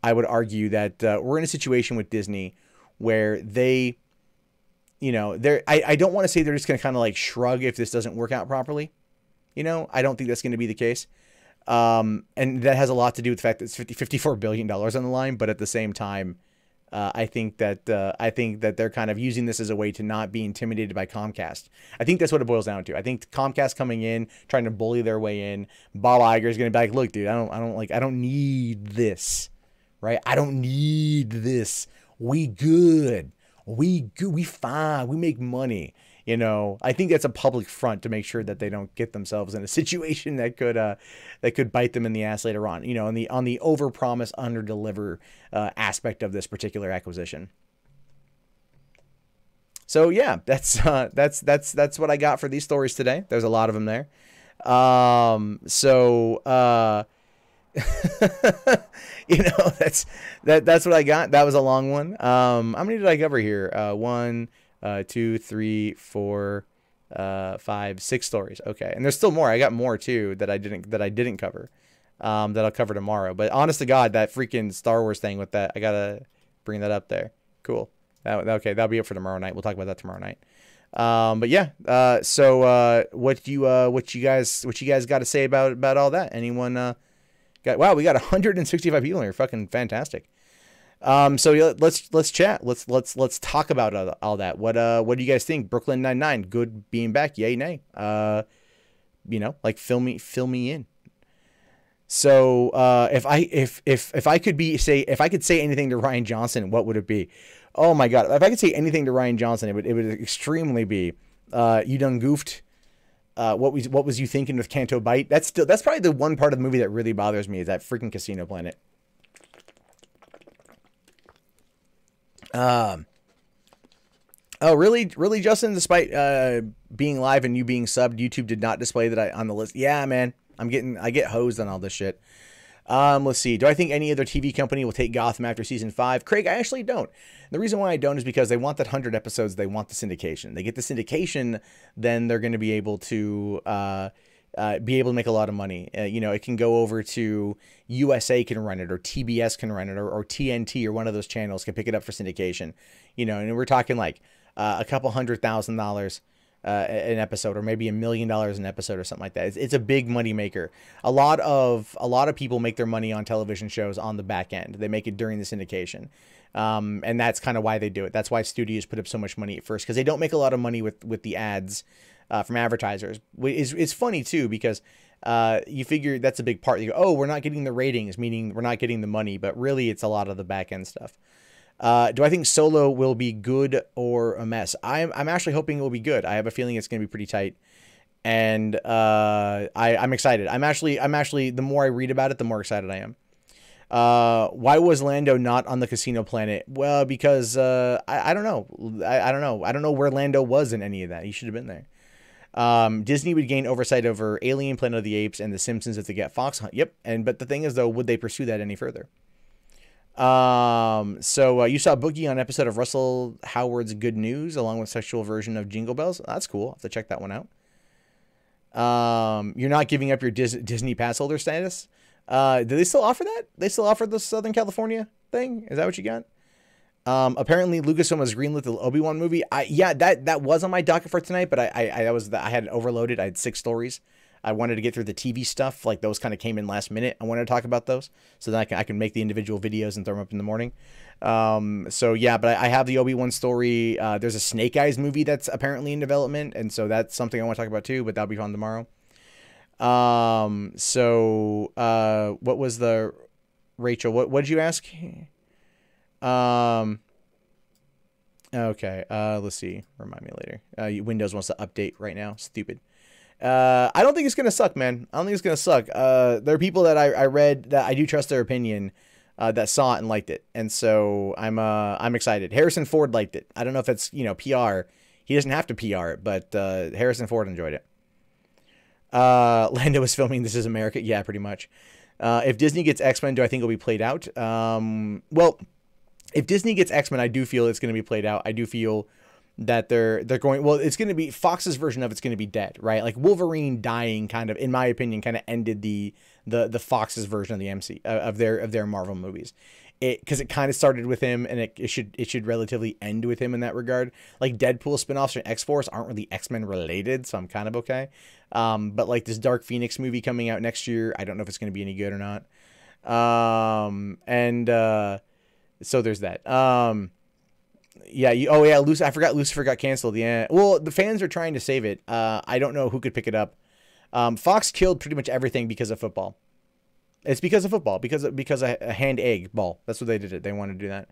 I would argue that we're in a situation with Disney where they, you know, I don't want to say they're just going to kind of like shrug if this doesn't work out properly. You know, I don't think that's going to be the case. And that has a lot to do with the fact that it's $54 billion on the line. But at the same time, I think that they're kind of using this as a way to not be intimidated by Comcast. I think that's what it boils down to. I think Comcast coming in, trying to bully their way in. Bob Iger is going to be like, look, dude, I don't need this, right? I don't need this. We good. We fine. We make money. You know, I think that's a public front to make sure that they don't get themselves in a situation that could bite them in the ass later on. You know, on the overpromise, underdeliver aspect of this particular acquisition. So yeah, that's what I got for these stories today. There's a lot of them there. You know, that's what I got. That was a long one. How many did I cover here? 1, 2, 3, 4, 5, 6 stories. Okay, and there's still more. I got more too that I didn't cover. That I'll cover tomorrow. But honest to God, that freaking Star Wars thing with that, I gotta bring that up there. Cool. Okay, that'll be it for tomorrow night. We'll talk about that tomorrow night. But yeah. So what you guys got to say about all that? Anyone? Wow, we got 165 people here. Fucking fantastic. So yeah, let's chat. Let's talk about all that. What do you guys think? Brooklyn Nine-Nine, good being back. Yay, nay. You know, like fill me in. So if I could say anything to Rian Johnson, what would it be? Oh my God, if I could say anything to Rian Johnson, it would extremely be, you done goofed. What was you thinking with Canto Bight? That's probably the one part of the movie that really bothers me, is that freaking Casino Planet. Oh, really, Justin? Despite being live and you being subbed, YouTube did not display that on the list. Yeah, man, I get hosed on all this shit. Let's see. Do I think any other TV company will take Gotham after season 5? Craig, I actually don't. The reason why I don't is because they want that 100 episodes. They want the syndication. They get the syndication, then they're going to be able to make a lot of money. You know, it can go over to USA can run it, or TBS can run it, or TNT or one of those channels can pick it up for syndication. You know, and we're talking like a couple $100,000 an episode, or maybe $1 million an episode, or something like that. It's a big money maker. A lot of people make their money on television shows on the back end. They make it during the syndication. And that's kind of why they do it. That's why studios put up so much money at first, because they don't make a lot of money with the ads from advertisers. It's funny too, because you figure that's a big part. You go, oh, we're not getting the ratings, meaning we're not getting the money, but really it's a lot of the back end stuff. Do I think Solo will be good or a mess? I'm actually hoping it will be good. I have a feeling it's going to be pretty tight, and I'm excited. I'm actually the more I read about it, the more excited I am. Why was Lando not on the Casino Planet? Well, because I don't know. I don't know. I don't know where Lando was in any of that. He should have been there. Disney would gain oversight over Alien, Planet of the Apes, and The Simpsons if they get Fox. Yep. But the thing is, though, would they pursue that any further? So you saw Boogie on an episode of Russell Howard's Good News, along with sexual version of Jingle Bells. That's cool. I'll have to check that one out. You're not giving up your Disney pass holder status. Do they still offer that? They still offer the Southern California thing? Is that what you got? Apparently Lucasfilm has greenlit the Obi-Wan movie. That was on my docket for tonight, but I had it overloaded. I had 6 stories. I wanted to get through the TV stuff. Like, those kind of came in last minute. I wanted to talk about those so that I can make the individual videos and throw them up in the morning. So yeah, but I have the Obi-Wan story. There's a Snake Eyes movie that's apparently in development, and so that's something I want to talk about too, but that'll be on tomorrow. What was the Rachel? What did you ask? Okay. Let's see. Remind me later. Windows wants to update right now. Stupid. I don't think it's gonna suck, man. I don't think it's gonna suck. There are people that I read that I do trust their opinion, that saw it and liked it, and so I'm excited. Harrison Ford liked it. I don't know if it's PR. He doesn't have to PR it, but Harrison Ford enjoyed it. Lando is filming This Is America. Yeah, pretty much. If Disney gets X-Men, do I think it'll be played out? Well, if Disney gets X-Men, I do feel it's going to be played out. I do feel that they're going, well, it's going to be Fox's version of it's going to be dead, right? Like Wolverine dying kind of, in my opinion, kind of ended the Fox's version of the MC of their Marvel movies. Because it kind of started with him, and it should relatively end with him in that regard. Like Deadpool spinoffs and X-Force aren't really X-Men related, so I'm kind of okay. But like this Dark Phoenix movie coming out next year, I don't know if it's going to be any good or not. So there's that. Yeah. I forgot Lucifer got canceled. Yeah. Well, the fans are trying to save it. I don't know who could pick it up. Fox killed pretty much everything because of football. It's because of football, because a hand egg ball. That's what they did. They wanted to do that.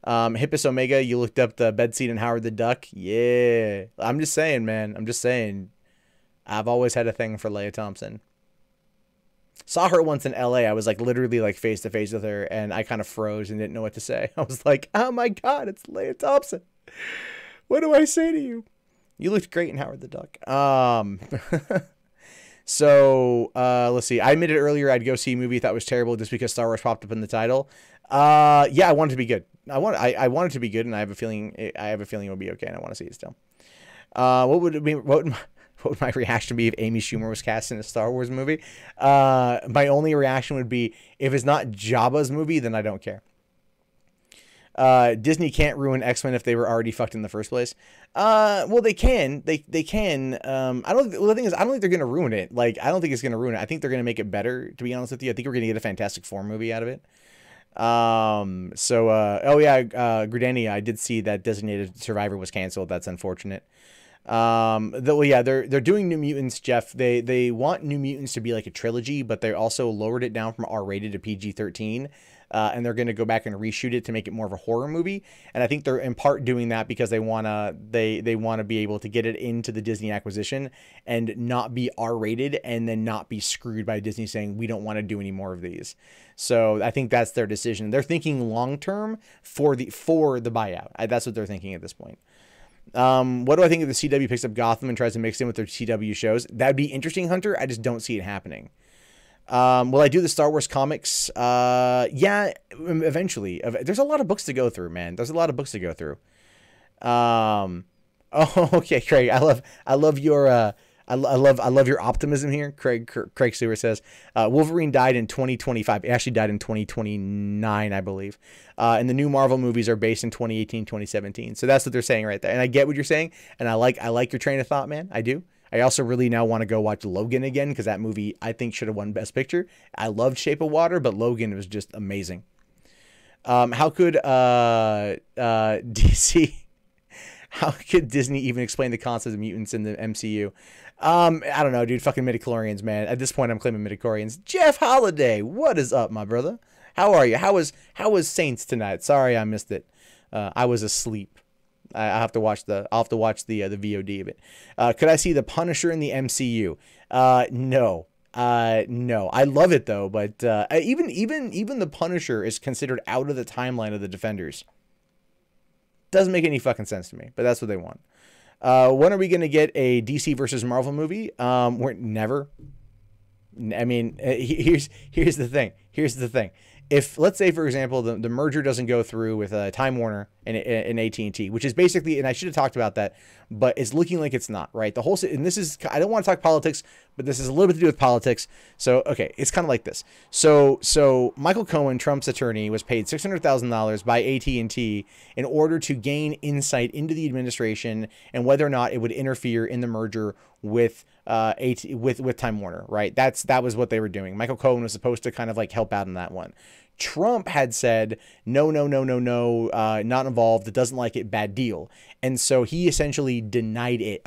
Hippus Omega, you looked up the bedseat and Howard the Duck. Yeah. I'm just saying, man. I'm just saying. I've always had a thing for Leia Thompson. Saw her once in LA. I was like literally like face to face with her, and I kind of froze and didn't know what to say. I was like, oh my God, it's Leia Thompson. What do I say to you? You looked great in Howard the Duck. So let's see. I admitted earlier I'd go see a movie I thought was terrible just because Star Wars popped up in the title. Yeah, I want it to be good. I want it to be good, and I have a feeling it will be okay, and I want to see it still. What would it be? What would my reaction be if Amy Schumer was cast in a Star Wars movie? My only reaction would be, if it's not Jabba's movie, then I don't care. Disney can't ruin X-Men if they were already fucked in the first place. Well, they can. They can. The thing is, I don't think they're gonna ruin it. Like, I don't think it's gonna ruin it. I think they're gonna make it better. To be honest with you, I think we're gonna get a Fantastic Four movie out of it. Gridania, I did see that Designated Survivor was canceled. That's unfortunate. They're doing New Mutants, Jeff. They want New Mutants to be like a trilogy, but they also lowered it down from R-rated to PG-13. And they're going to go back and reshoot it to make it more of a horror movie. And I think they're in part doing that because they want to be able to get it into the Disney acquisition and not be R-rated, and then not be screwed by Disney saying, we don't want to do any more of these. So I think that's their decision. They're thinking long-term for the buyout. That's what they're thinking at this point. What do I think if the CW picks up Gotham and tries to mix in with their CW shows? That'd be interesting, Hunter. I just don't see it happening. Will I do the Star Wars comics? Yeah, eventually. There's a lot of books to go through, man. There's a lot of books to go through. Oh, okay, Craig. I love your optimism here. Craig Stewart says, Wolverine died in 2025. It actually died in 2029, I believe. And the new Marvel movies are based in 2018, 2017. So that's what they're saying right there. And I get what you're saying. And I like your train of thought, man. I do. I also really now want to go watch Logan again, because that movie I think should have won Best Picture. I loved Shape of Water, but Logan was just amazing. How could DC? How could Disney even explain the concept of mutants in the MCU? I don't know, dude. Fucking midichlorians, man. At this point, I'm claiming midichlorians. Jeff Holiday, what is up, my brother? How are you? How was Saints tonight? Sorry, I missed it. I was asleep. I'll have to watch the VOD of it. Could I see the Punisher in the MCU? No. No. I love it though, but even the Punisher is considered out of the timeline of the Defenders. Doesn't make any fucking sense to me, but that's what they want. When are we gonna get a DC versus Marvel movie? We're never. I mean, here's the thing. If, let's say, for example, the merger doesn't go through with Time Warner and AT&T, which is basically, and I should have talked about that, but it's looking like it's not, right? And this is, I don't want to talk politics, but this is a little bit to do with politics. So, okay, it's kind of like this. So Michael Cohen, Trump's attorney, was paid $600,000 by AT&T in order to gain insight into the administration and whether or not it would interfere in the merger with Time Warner, right? That was what they were doing. Michael Cohen was supposed to kind of like help out in that one. Trump had said, no, not involved. It doesn't like it. Bad deal. And so he essentially denied it,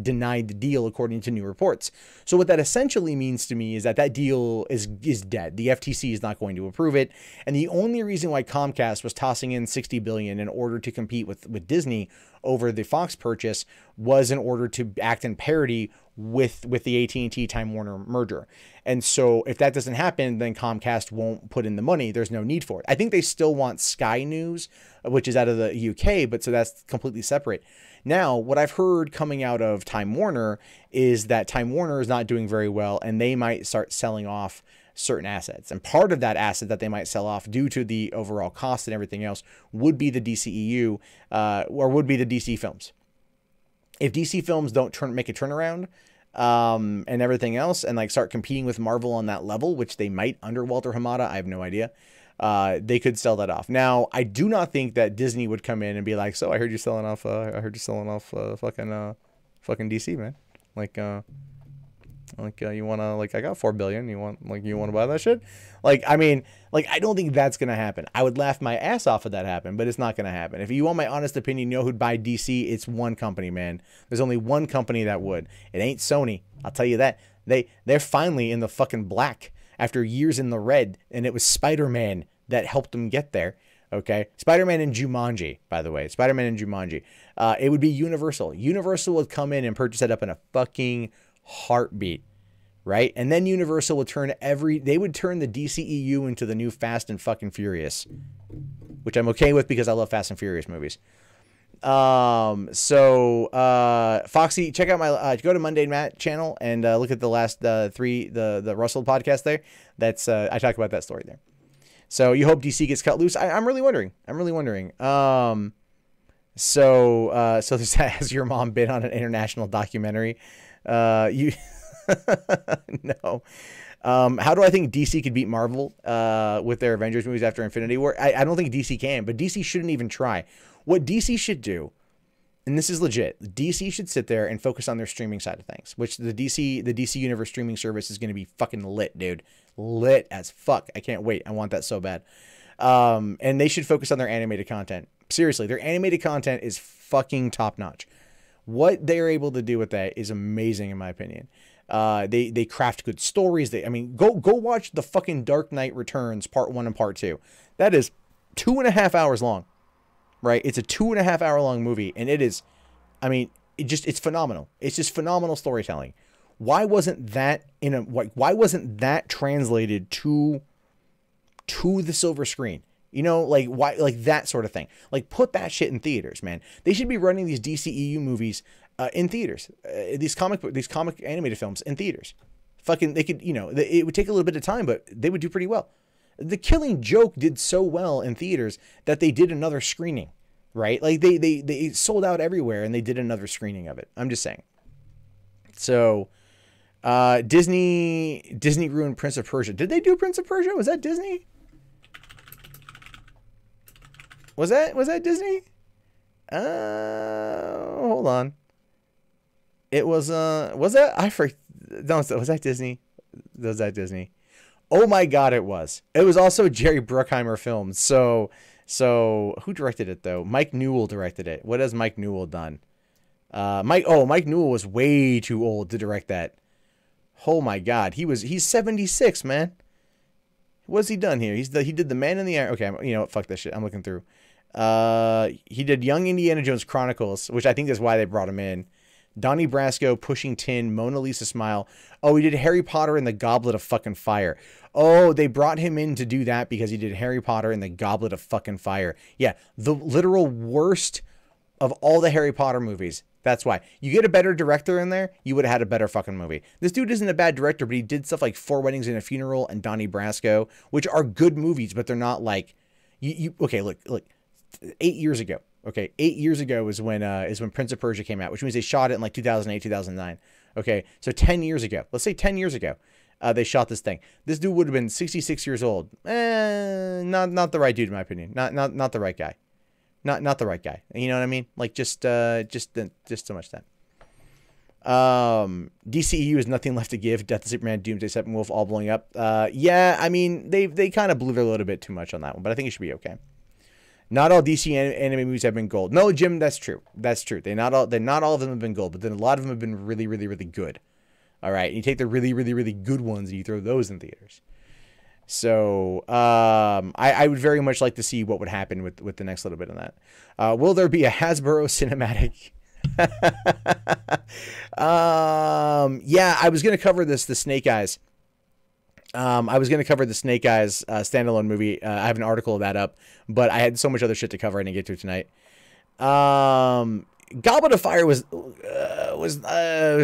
denied the deal according to new reports. So what that essentially means to me is that deal is dead. The FTC is not going to approve it. And the only reason why Comcast was tossing in $60 billion in order to compete with Disney over the Fox purchase was in order to act in parity with the AT&T Time Warner merger. And so if that doesn't happen, then Comcast won't put in the money. There's no need for it. I think they still want Sky News, which is out of the UK, but so that's completely separate. Now, what I've heard coming out of Time Warner is that Time Warner is not doing very well, and they might start selling off certain assets. And part of that asset that they might sell off due to the overall cost and everything else would be the DCEU, or would be the DC films. If DC films don't make a turnaround, and everything else, and like start competing with Marvel on that level, which they might under Walter Hamada, I have no idea. They could sell that off. Now, I do not think that Disney would come in and be like, "So I heard you selling off. Fucking DC, man. You wanna I got $4 billion. You wanna buy that shit? I mean, I don't think that's gonna happen. I would laugh my ass off if that happened, but it's not gonna happen. If you want my honest opinion, you know who'd buy DC? It's one company, man. There's only one company that would. It ain't Sony. I'll tell you that. They're finally in the fucking black after years in the red, and it was Spider-Man that helped them get there. Okay, Spider-Man and Jumanji, by the way. Spider-Man and Jumanji. It would be Universal. Universal would come in and purchase that up in a fucking heartbeat, right? And then Universal would turn they would turn the DCEU into the new Fast and fucking Furious, which I'm okay with because I love Fast and Furious movies. Foxy, check out my go to Monday Matt channel and look at the last the Russell podcast there. That's I talk about that story there. So you hope DC gets cut loose. I'm really wondering. So has your mom been on an international documentary? No. How do I think DC could beat Marvel with their Avengers movies after Infinity War? I don't think DC can, but DC shouldn't even try. What DC should do, and this is legit, DC should sit there and focus on their streaming side of things, which the DC Universe streaming service is going to be fucking lit, dude. Lit as fuck. I can't wait. I want that so bad. And they should focus on their animated content. Seriously, their animated content is fucking top notch. What they're able to do with that is amazing, in my opinion. They craft good stories. Go watch the fucking Dark Knight Returns Part 1 and Part 2. That is 2.5 hours long, right? It's a 2.5 hour long movie, and it is, it's phenomenal. It's just phenomenal storytelling. Why wasn't that translated to the silver screen? Why, that sort of thing. Put that shit in theaters, man. They should be running these DCEU movies in theaters. These comic animated films in theaters. They could, it would take a little bit of time, but they would do pretty well. The Killing Joke did so well in theaters that they did another screening, right? They sold out everywhere and they did another screening of it. I'm just saying. So, Disney ruined Prince of Persia. Did they do Prince of Persia? Was that Disney? Was that Disney? Hold on. It was was that? No, was that Disney? Was that Disney? Oh my God, it was. It was also Jerry Bruckheimer filmed. So who directed it though? Mike Newell directed it. What has Mike Newell done? Mike Newell was way too old to direct that. Oh my God, he's 76, man. What's he done here? He did The Man in the Iron. Okay, fuck that shit. I'm looking through. He did Young Indiana Jones Chronicles, which I think is why they brought him in. Donnie Brasco, Pushing Tin, Mona Lisa Smile. Oh, he did Harry Potter and the Goblet of fucking Fire. Oh, they brought him in to do that because he did Harry Potter and the Goblet of fucking Fire. Yeah, the literal worst of all the Harry Potter movies. That's why. You get a better director in there, you would have had a better fucking movie. This dude isn't a bad director, but he did stuff like Four Weddings and a Funeral and Donnie Brasco, which are good movies, but they're not like... Okay, look. 8 years ago. Okay, 8 years ago is when Prince of Persia came out, which means they shot it in 2008, 2009. Okay, so 10 years ago. Let's say 10 years ago, they shot this thing. This dude would have been 66 years old. Not the right dude in my opinion. Not the right guy. Not the right guy. You know what I mean? Just so much that. DCEU has nothing left to give. Death of Superman, Doomsday, Steppenwolf, all blowing up. Yeah, they kind of blew their load a bit too much on that one, but I think it should be okay. Not all DC anime movies have been gold. No, Jim, that's true. That's true. Not all of them have been gold, but then a lot of them have been really, really, really good. All right, and you take the really, really, really good ones and you throw those in theaters. So I would very much like to see what would happen with the next little bit of that. Will there be a Hasbro cinematic? Yeah, I was gonna cover the Snake Eyes. I was gonna cover the Snake Eyes standalone movie. I have an article of that up, but I had so much other shit to cover I didn't get to tonight. Goblet of Fire was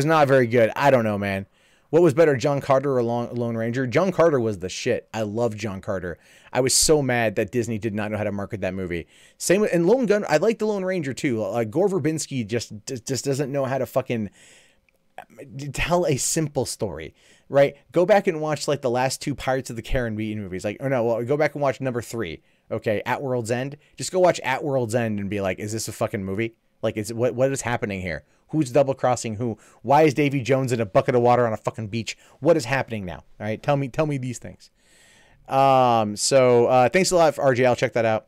not very good. I don't know, man. What was better, John Carter or Lone Ranger? John Carter was the shit. I love John Carter. I was so mad that Disney did not know how to market that movie. Same with, and Lone Gun. I like the Lone Ranger too. Gore Verbinski just doesn't know how to fucking tell a simple story, right? Go back and watch like the last two Pirates of the Caribbean movies. Like, or no, well, go back and watch number 3. Okay, At World's End. Just go watch At World's End and be like, is this a fucking movie? Like, what is happening here? Who's double crossing who? Why is Davy Jones in a bucket of water on a fucking beach? What is happening now? All right, tell me these things. So thanks a lot for RJ. I'll check that out.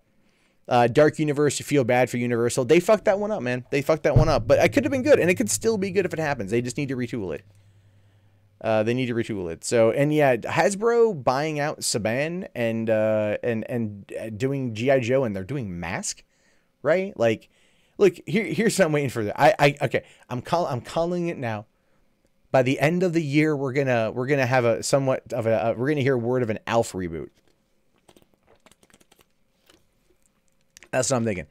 Dark Universe, you feel bad for Universal. They fucked that one up, man. They fucked that one up. But it could have been good, and it could still be good if it happens. They just need to retool it. They need to retool it. So, and yeah, Hasbro buying out Saban and doing G.I. Joe, and they're doing Mask, right? Like, look, here's what I'm waiting for. Okay, I'm calling it now. By the end of the year, we're gonna have a somewhat of a we're gonna hear word of an Alf reboot. That's what I'm thinking.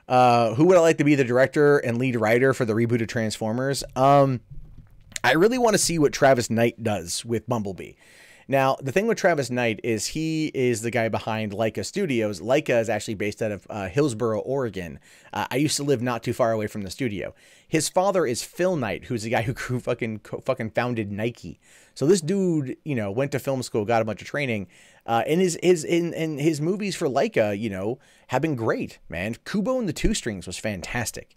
Who would I like to be the director and lead writer for the reboot of Transformers? I really want to see what Travis Knight does with Bumblebee. Now, the thing with Travis Knight is he is the guy behind Leica Studios. Leica is actually based out of Hillsboro, Oregon. I used to live not too far away from the studio. His father is Phil Knight, who's the guy who fucking founded Nike. So this dude, you know, went to film school, got a bunch of training. And his movies for Leica, you know, have been great, man. Kubo and the Two Strings was fantastic.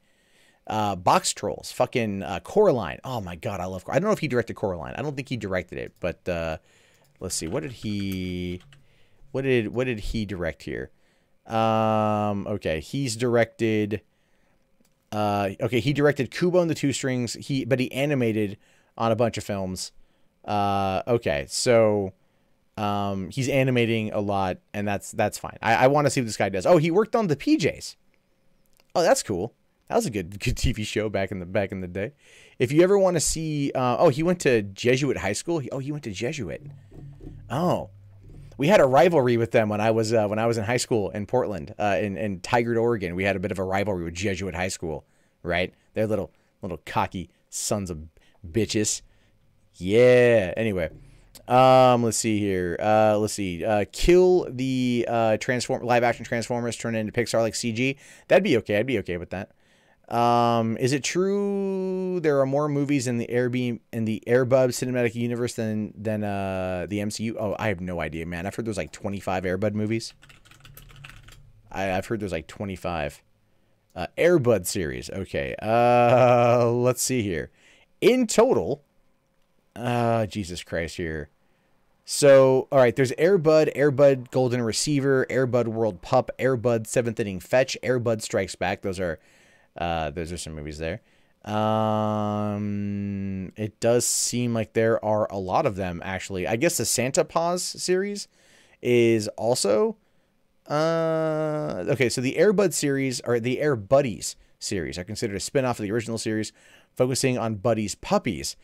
Box Trolls, fucking Coraline. Oh my god, I love. I don't know if he directed Coraline. I don't think he directed it, but let's see. What did he direct here? Okay, he's directed. Okay, he directed Kubo and the Two Strings. But he animated on a bunch of films. Okay, so he's animating a lot, and that's fine. I want to see what this guy does. Oh, he worked on the PJs. Oh, that's cool. That was a good TV show back in the day. If you ever want to see, oh, he went to Jesuit High School. He went to Jesuit. Oh, we had a rivalry with them when I was in high school in Portland, in Tigard, Oregon. We had a bit of a rivalry with Jesuit High School, right? They're little cocky sons of bitches. Yeah. Anyway, let's see here. Kill the live action Transformers, turn it into Pixar like CG. That'd be okay. I'd be okay with that. Is it true there are more movies in the Airbud cinematic universe than the MCU? Oh, I have no idea, man. I've heard there's like 25 Airbud movies. I've heard there's like 25. Airbud series. Okay. Let's see here. In total, Jesus Christ here. So, all right, there's Airbud Golden Receiver, Airbud World Pup, Airbud 7th Inning Fetch, Airbud Strikes Back. Those are some movies there. It does seem like there are a lot of them, actually. I guess the Santa Paws series is also... okay, so the Airbud series, or the Air Buddies series, are considered a spin-off of the original series, focusing on Buddies' puppies.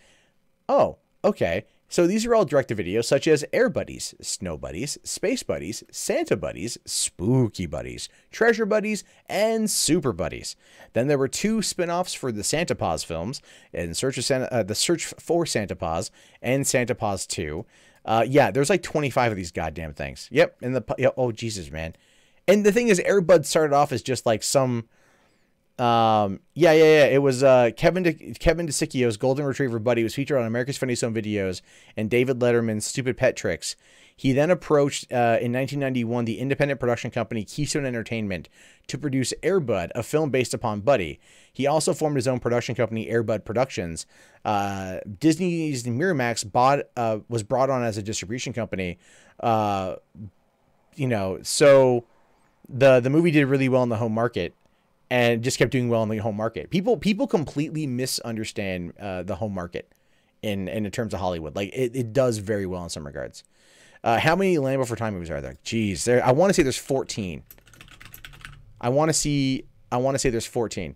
Oh, okay. So these are all direct-to-video, such as Air Buddies, Snow Buddies, Space Buddies, Santa Buddies, Spooky Buddies, Treasure Buddies, and Super Buddies. Then there were 2 spin-offs for the Santa Paws films, The Search for Santa Paws, and Santa Paws 2. Yeah, there's like 25 of these goddamn things. Yep, oh, Jesus, man. And the thing is, Air Bud started off as just like some... It was Kevin DeSicchio's Golden Retriever Buddy was featured on America's Funniest Home Videos and David Letterman's Stupid Pet Tricks. He then approached in 1991 the independent production company Keystone Entertainment to produce Air Bud, a film based upon Buddy. He also formed his own production company, Air Bud Productions. Disney's Miramax was brought on as a distribution company. So the movie did really well in the home market. And just kept doing well in the home market. People completely misunderstand the home market in terms of Hollywood. Like it does very well in some regards. How many Land Before Time movies are there? Jeez, I want to say there's 14. I want to say there's 14.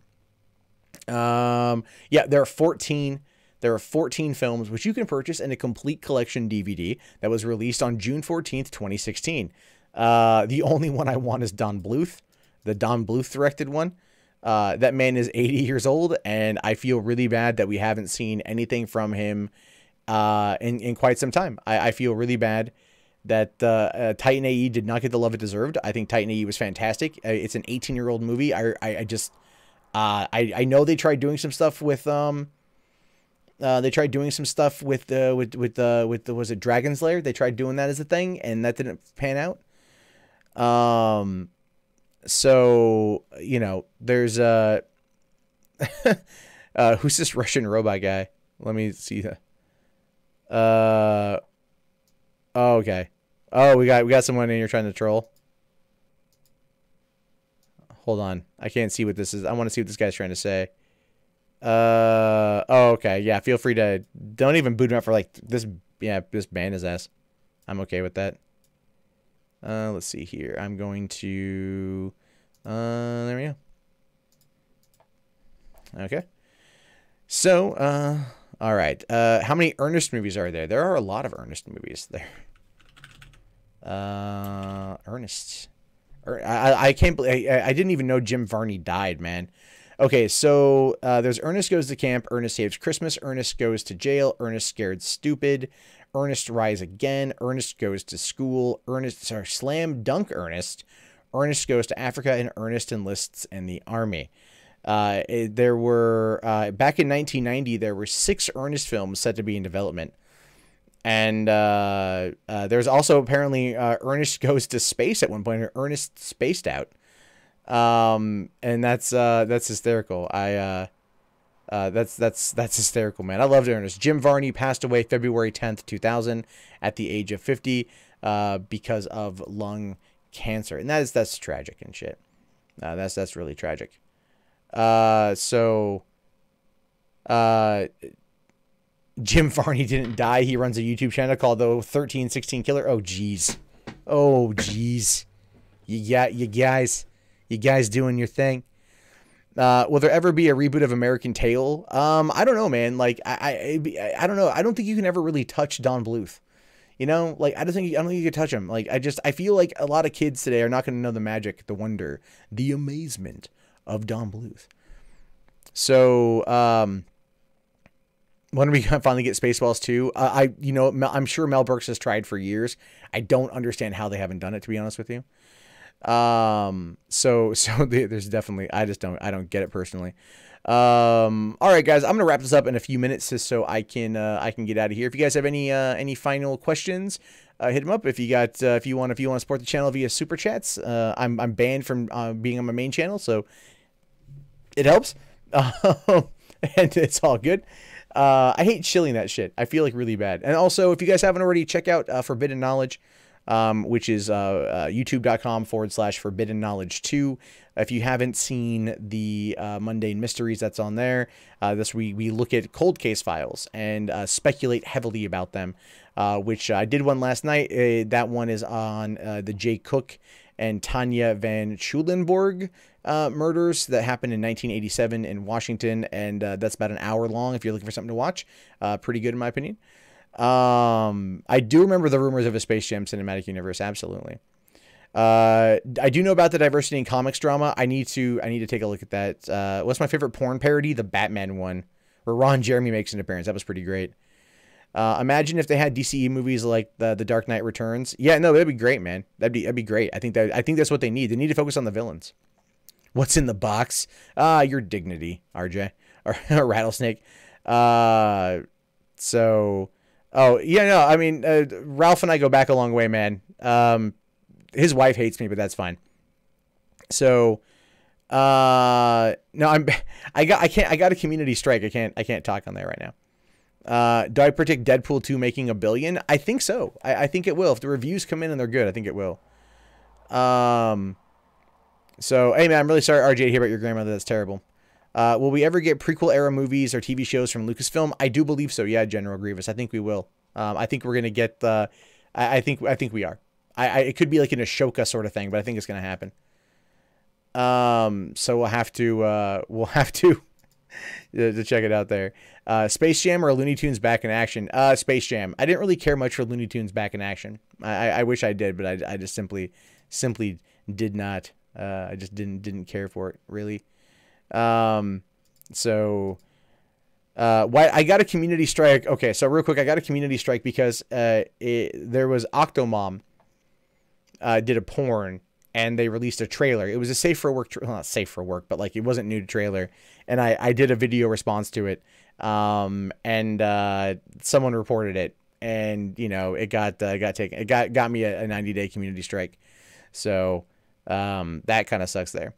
Yeah, there are 14. There are 14 films which you can purchase in a complete collection DVD that was released on June 14th, 2016. The only one I want is Don Bluth, the Don Bluth directed one. That man is 80 years old, and I feel really bad that we haven't seen anything from him in quite some time. I feel really bad that Titan AE did not get the love it deserved. I think Titan AE was fantastic. It's an 18-year-old movie. I know they tried doing some stuff with was it Dragon's Lair? They tried doing that as a thing, and that didn't pan out. So, you know, there's who's this Russian robot guy? Let me see that. Oh, okay. Oh, we got someone in here trying to troll. Hold on. I can't see what this is. I want to see what this guy's trying to say. Oh, okay. Yeah, feel free to don't even boot him up for like this. Yeah, just ban his ass. I'm okay with that. Let's see here. I'm going to there we go. Okay. So, all right. How many Ernest movies are there? There are a lot of Ernest movies there. Ernest. I can't believe I didn't even know Jim Varney died, man. Okay, so there's Ernest Goes to Camp, Ernest Saves Christmas, Ernest Goes to Jail, Ernest Scared Stupid, Ernest Rise Again, Ernest Goes to School, Slam Dunk Ernest, Ernest Goes to Africa, and Ernest Enlists in the Army. There were, back in 1990, there were 6 Ernest films set to be in development. And there's also apparently Ernest Goes to Space at one point, or Ernest Spaced Out. And that's hysterical. That's hysterical, man. I loved Ernest. Jim Varney passed away February 10th, 2000 at the age of 50 because of lung cancer. And that's tragic and shit. That's really tragic. Jim Varney didn't die. He runs a YouTube channel called the 1316 Killer. Oh, jeez. Oh, jeez. You guys doing your thing. Will there ever be a reboot of American Tail? I don't know, man. Like, I don't know. I don't think you can ever really touch Don Bluth. You know, like, I don't think you can touch him. Like, I feel like a lot of kids today are not going to know the magic, the wonder, the amazement of Don Bluth. So, when are we gonna finally get Spaceballs 2? I'm sure Mel Brooks has tried for years. I don't understand how they haven't done it, to be honest with you. There's definitely, I don't get it personally. All right, guys, I'm going to wrap this up in a few minutes just so I can get out of here. If you guys have any final questions, hit them up. If you want to support the channel via super chats, I'm banned from, being on my main channel, so it helps. And it's all good. I hate shilling that shit. I feel like really bad. And also, if you guys haven't already, check out Forbidden Knowledge, which is youtube.com/Forbidden Knowledge 2. If you haven't seen the Mundane Mysteries that's on there, we look at cold case files and speculate heavily about them, which I did one last night. That one is on the Jay Cook and Tanya Van Schulenborg murders that happened in 1987 in Washington, and that's about an hour long if you're looking for something to watch. Pretty good in my opinion. I do remember the rumors of a Space Jam cinematic universe. Absolutely. I do know about the diversity in comics drama. I need to take a look at that. What's my favorite porn parody? The Batman one, where Ron Jeremy makes an appearance. That was pretty great. Imagine if they had DCE movies like the Dark Knight Returns. Yeah, no, that'd be great, man. That'd be great. I think that's what they need. They need to focus on the villains. What's in the box? Your dignity, RJ, or Rattlesnake. Oh, yeah, no, I mean, Ralph and I go back a long way, man. His wife hates me, but that's fine. So, no, I got a community strike. I can't talk on there right now. Do I predict Deadpool 2 making $1 billion? I think so. I think it will. If the reviews come in and they're good, I think it will. So, hey, man, I'm really sorry, RJ, to hear about your grandmother. That's terrible. Will we ever get prequel era movies or TV shows from Lucasfilm? I do believe so. Yeah, General Grievous. I think we will. I think we're going to get the, I think we are. It could be like an Ashoka sort of thing, but I think it's going to happen. So we'll have to to check it out there. Space Jam or Looney Tunes back in action? Space Jam. I didn't really care much for Looney Tunes back in action. I wish I did, but I just simply did not. I just didn't care for it really. So why I got a community strike. Okay, so real quick, I got a community strike because there was Octomom did a porn and they released a trailer. It was a safe for work, well, not safe for work, but like it wasn't nude trailer. And I did a video response to it. And someone reported it, and you know, it got taken. It got me a 90-day community strike. So that kind of sucks there.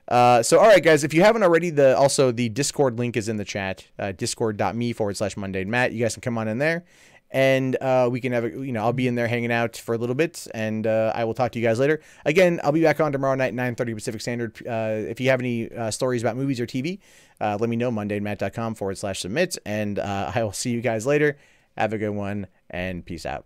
So all right, guys, if you haven't already, also the Discord link is in the chat, discord.me/mundanemat. You guys can come on in there, and we can have I'll be in there hanging out for a little bit, and I will talk to you guys later. Again, I'll be back on tomorrow night, 9:30 Pacific Standard. If you have any stories about movies or TV, let me know, mundanemat.com/submit, and I will see you guys later. Have a good one, and peace out.